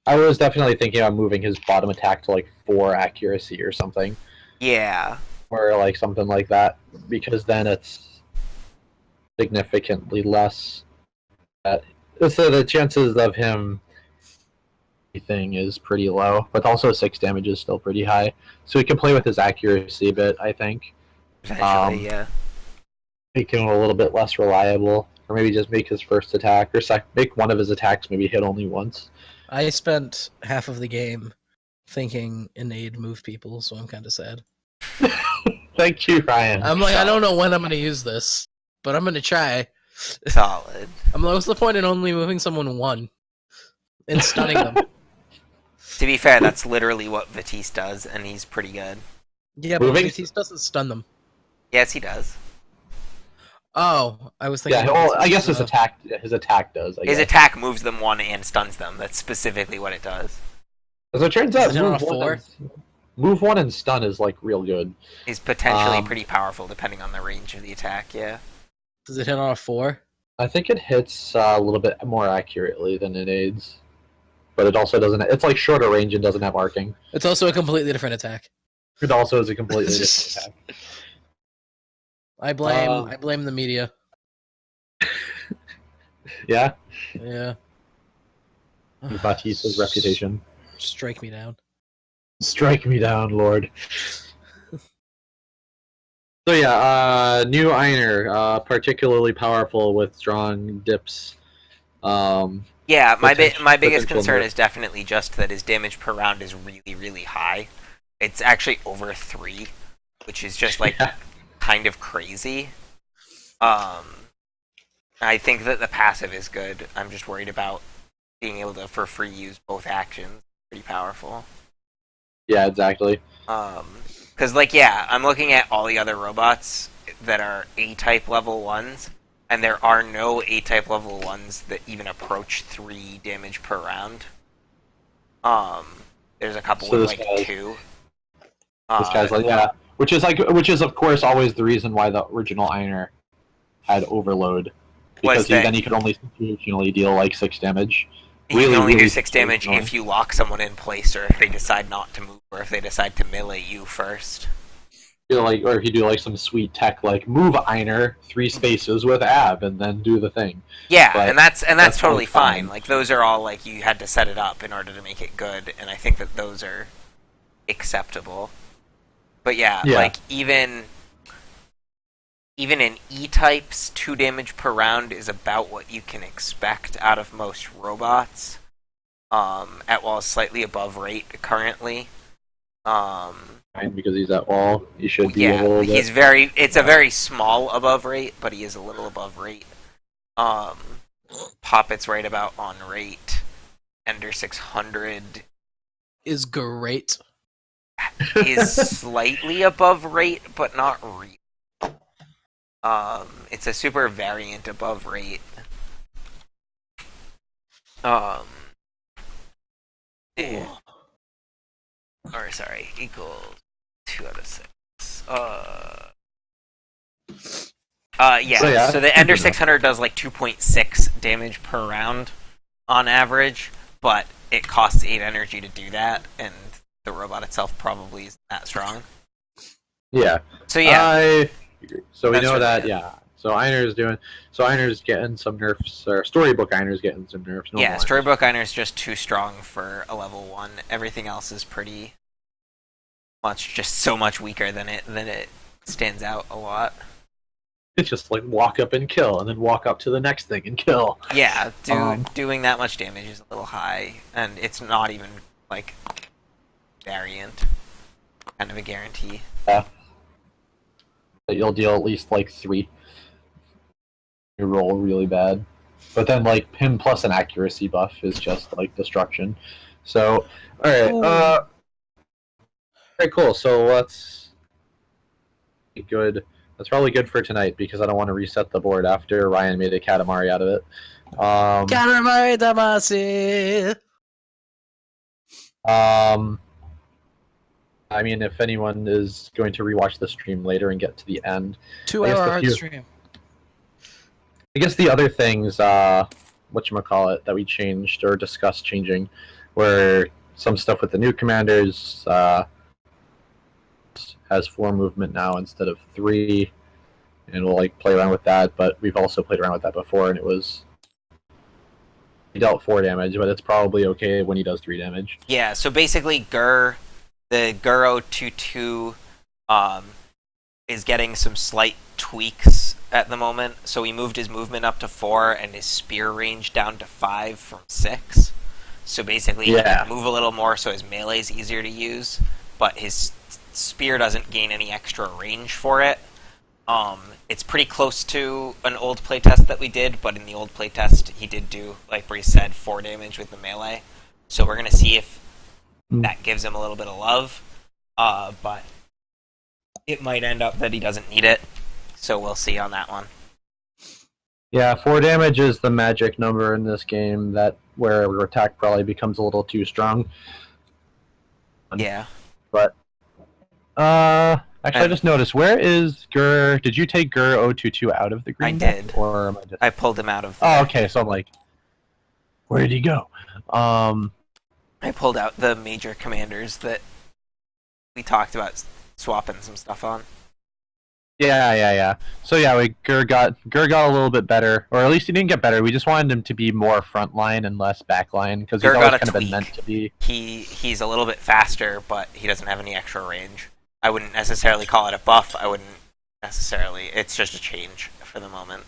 I was definitely thinking about moving his bottom attack to like 4 accuracy or something. Yeah. Or like something like that, because then it's significantly less. So the chances of him thing is pretty low, but also 6 damage is still pretty high. So he can play with his accuracy a bit, I think. Potentially, yeah. Make him a little bit less reliable, or maybe just make his first attack, or make one of his attacks maybe hit only once. I spent half of the game thinking Innate move people, so I'm kind of sad. Thank you, Ryan. I'm like, I don't know when I'm going to use this, but I'm going to try. Solid. I'm like, what's the point in only moving someone 1 and stunning them? To be fair, that's literally what Vitesse does, and he's pretty good. Yeah, but Vitesse doesn't stun them. Yes, he does. Oh, I was thinking. Yeah, well, I guess his attack does. His attack moves them 1 and stuns them. That's specifically what it does. As it turns out, move 1 and stun is like real good. Is potentially pretty powerful depending on the range of the attack. Yeah. Does it hit on a 4? I think it hits a little bit more accurately than it aids, but it also doesn't. It's like shorter range and doesn't have arcing. It's also a completely different attack. It also is a completely different attack. I blame the media. Yeah. Yeah. Batista's reputation. Strike me down. Strike me down, Lord. So yeah, new Einer, particularly powerful with strong dips. Yeah, my biggest concern is definitely just that his damage per round is really, really high. It's actually over 3, which is just like kind of crazy. I think that the passive is good. I'm just worried about being able to for free use both actions. Pretty powerful. Yeah, exactly. Because I'm looking at all the other robots that are A-type level 1s, and there are no A-type level 1s that even approach 3 damage per round. There's a couple with like 2. This guy's like, which is of course always the reason why the original Einer had overload, because then he could only situationally deal like 6 damage. You can only do 6 damage if you lock someone in place, or if they decide not to move, or if they decide to melee you first. Or if you do like some sweet tech, like move Einer 3 spaces with Ab, and then do the thing. Yeah, but and that's totally fine. Like those are all like you had to set it up in order to make it good, and I think that those are acceptable. But yeah. Like even in E-types, 2 damage per round is about what you can expect out of most robots. Slightly above rate currently. Because he's at wall, he should be a little bit. It's a very small above rate, but he is a little above rate. Poppet's right about on rate. Ender 600 is great. Is slightly above rate, but not really. It's a super variant above rate. Um, eh, or sorry, equals 2 out of 6. Yeah. So, yeah, So the Ender 600 does like 2.6 damage per round on average, but it costs 8 energy to do that, and the robot itself probably isn't that strong. Yeah. So yeah, I agree. So we That's know really that, it. yeah. So Einer's getting some nerfs, or Storybook Einer's getting some nerfs. yeah, Einer's- Storybook Einer is just too strong for a level 1. Everything else is pretty much just so much weaker than it stands out a lot. It's just like walk up and kill, and then walk up to the next thing and kill. Yeah, Um, doing that much damage is a little high, and it's not even like variant, kind of a guarantee. Yeah. But you'll deal at least like 3. You roll really bad. But then like him plus an accuracy buff is just like destruction. So alright, very cool. So let's be good. That's probably good for tonight because I don't want to reset the board after Ryan made a Katamari out of it. Katamari Damacy! I mean, if anyone is going to rewatch the stream later and get to the end, 2 I guess hour the hard few- stream. I guess the other things, whatchamacallit, that we changed or discussed changing were some stuff with the new commanders, has 4 movement now instead of 3, and we'll like play around with that, but we've also played around with that before, and he dealt 4 damage, but it's probably okay when he does 3 damage. Yeah, so basically the Guro 2-2 is getting some slight tweaks at the moment. So he moved his movement up to 4 and his spear range down to 5 from 6. So basically he can move a little more so his melee is easier to use, but his spear doesn't gain any extra range for it. It's pretty close to an old playtest that we did, but in the old playtest he did do, like Bree said, 4 damage with the melee. So we're going to see if that gives him a little bit of love, but it might end up that he doesn't need it, so we'll see on that one. Yeah, 4 damage is the magic number in this game, that where your attack probably becomes a little too strong. Yeah. But actually, I just noticed, where is Gur? Did you take Gur 022 out of the green I deck, did. or am I just? I pulled him out of. Oh, okay. So I'm like, where did he go? I pulled out the major commanders that we talked about swapping some stuff on. Yeah. So yeah, Gur got a little bit better, or at least he didn't get better. We just wanted him to be more frontline and less backline because he's Gur always got a kind of been tweak. meant to be. He's a little bit faster, but he doesn't have any extra range. I wouldn't necessarily call it a buff. I wouldn't necessarily. It's just a change for the moment.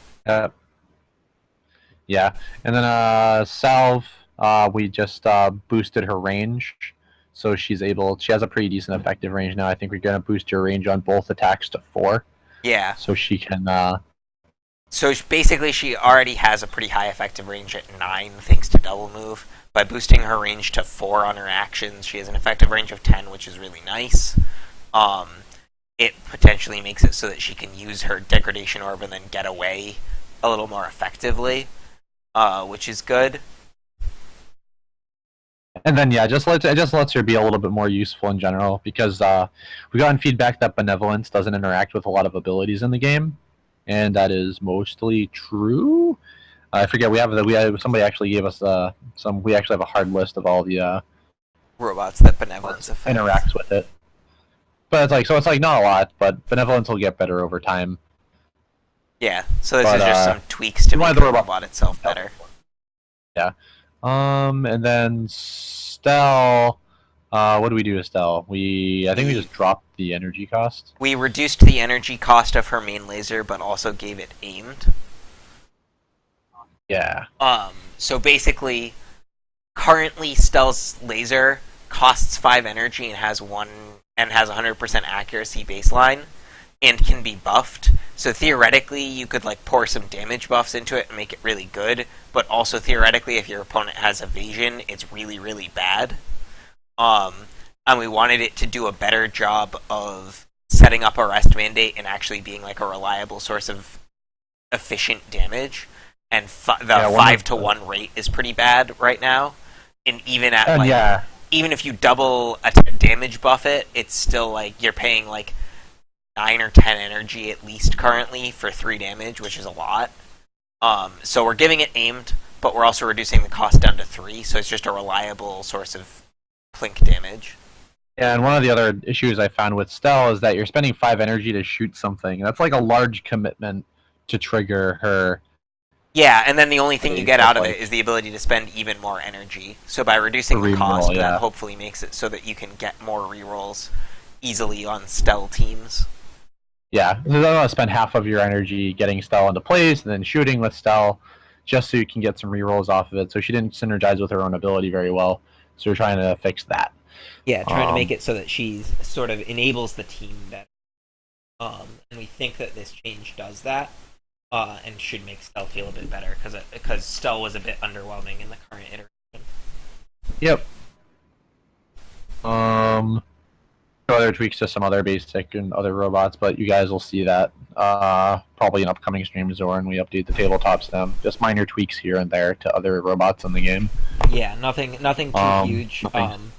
Yeah, and then Salve, we just boosted her range, so she has a pretty decent effective range now. I think we're gonna boost her range on both attacks to 4. Yeah. So she can. So basically, she already has a pretty high effective range at 9, thanks to double move. By boosting her range to 4 on her actions, she has an effective range of 10, which is really nice. It potentially makes it so that she can use her degradation orb and then get away a little more effectively, which is good. And then it just lets her be a little bit more useful in general because we gotten feedback that benevolence doesn't interact with a lot of abilities in the game, and that is mostly true. I forget somebody actually gave us some. We actually have a hard list of all the robots that benevolence affects. interacts with it. But it's like not a lot, but benevolence will get better over time. Yeah, so this is just some tweaks to make the robot itself better. Yeah. And then Stell, what do we do to Stell? I think we just dropped the energy cost. We reduced the energy cost of her main laser, but also gave it aimed. Yeah. So basically, currently Stell's laser costs 5 energy and has 100% accuracy baseline, and can be buffed. So theoretically, you could like pour some damage buffs into it and make it really good. But also theoretically, if your opponent has evasion, it's really, really bad. And we wanted it to do a better job of setting up a rest mandate and actually being like a reliable source of efficient damage. And the 5-to-1 rate is pretty bad right now. And even at even if you double a damage buff it's still like you're paying like 9 or 10 energy at least currently for 3 damage, which is a lot. So we're giving it aimed, but we're also reducing the cost down to 3, so it's just a reliable source of plink damage. Yeah, and one of the other issues I found with Stell is that you're spending 5 energy to shoot something. That's like a large commitment to trigger her. Yeah, and then the only thing you get out of it is the ability to spend even more energy. So by reducing the cost, that hopefully makes it so that you can get more rerolls easily on Stell teams. Yeah, so you don't want to spend half of your energy getting Stell into place and then shooting with Stell just so you can get some rerolls off of it. So she didn't synergize with her own ability very well. So we're trying to fix that. Yeah, trying to make it so that she sort of enables the team better. And we think that this change does that. And should make Stell feel a bit better because Stell was a bit underwhelming in the current iteration. Yep. Other tweaks to some other basic and other robots, but you guys will see that probably in upcoming streams or when we update the tabletops. Just minor tweaks here and there to other robots in the game. Yeah, nothing too huge. Nothing.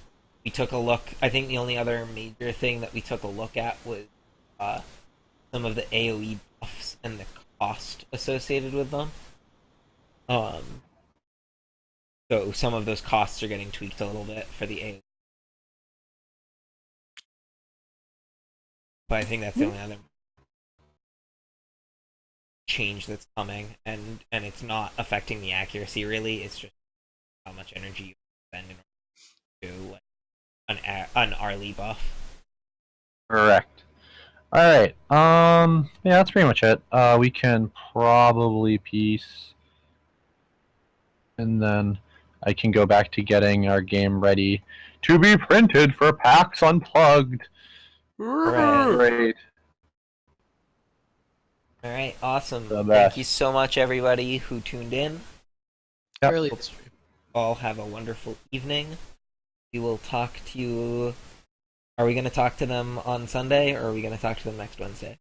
We took a look. I think the only other major thing that we took a look at was some of the AOE buffs and the cost associated with them. So some of those costs are getting tweaked a little bit for the AOE. But I think that's the only other change that's coming, and it's not affecting the accuracy really. It's just how much energy you spend in order to an Arlie buff. Correct. All right. Yeah, that's pretty much it. We can probably piece, and then I can go back to getting our game ready to be printed for PAX Unplugged. Great. All right, awesome. Thank you so much, everybody who tuned in. Yep. Really, All have a wonderful evening. We will talk to you. Are we going to talk to them on Sunday, or are we going to talk to them next Wednesday?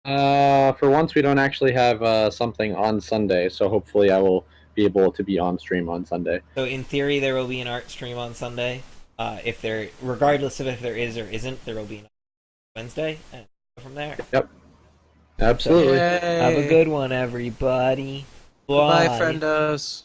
For once, we don't actually have something on Sunday, so hopefully I will be able to be on stream on Sunday. So in theory, there will be an art stream on Sunday. Regardless of if there is or isn't, there will be an Wednesday, and go from there. Yep. Absolutely. So, have a good one, everybody. Bye, friendos.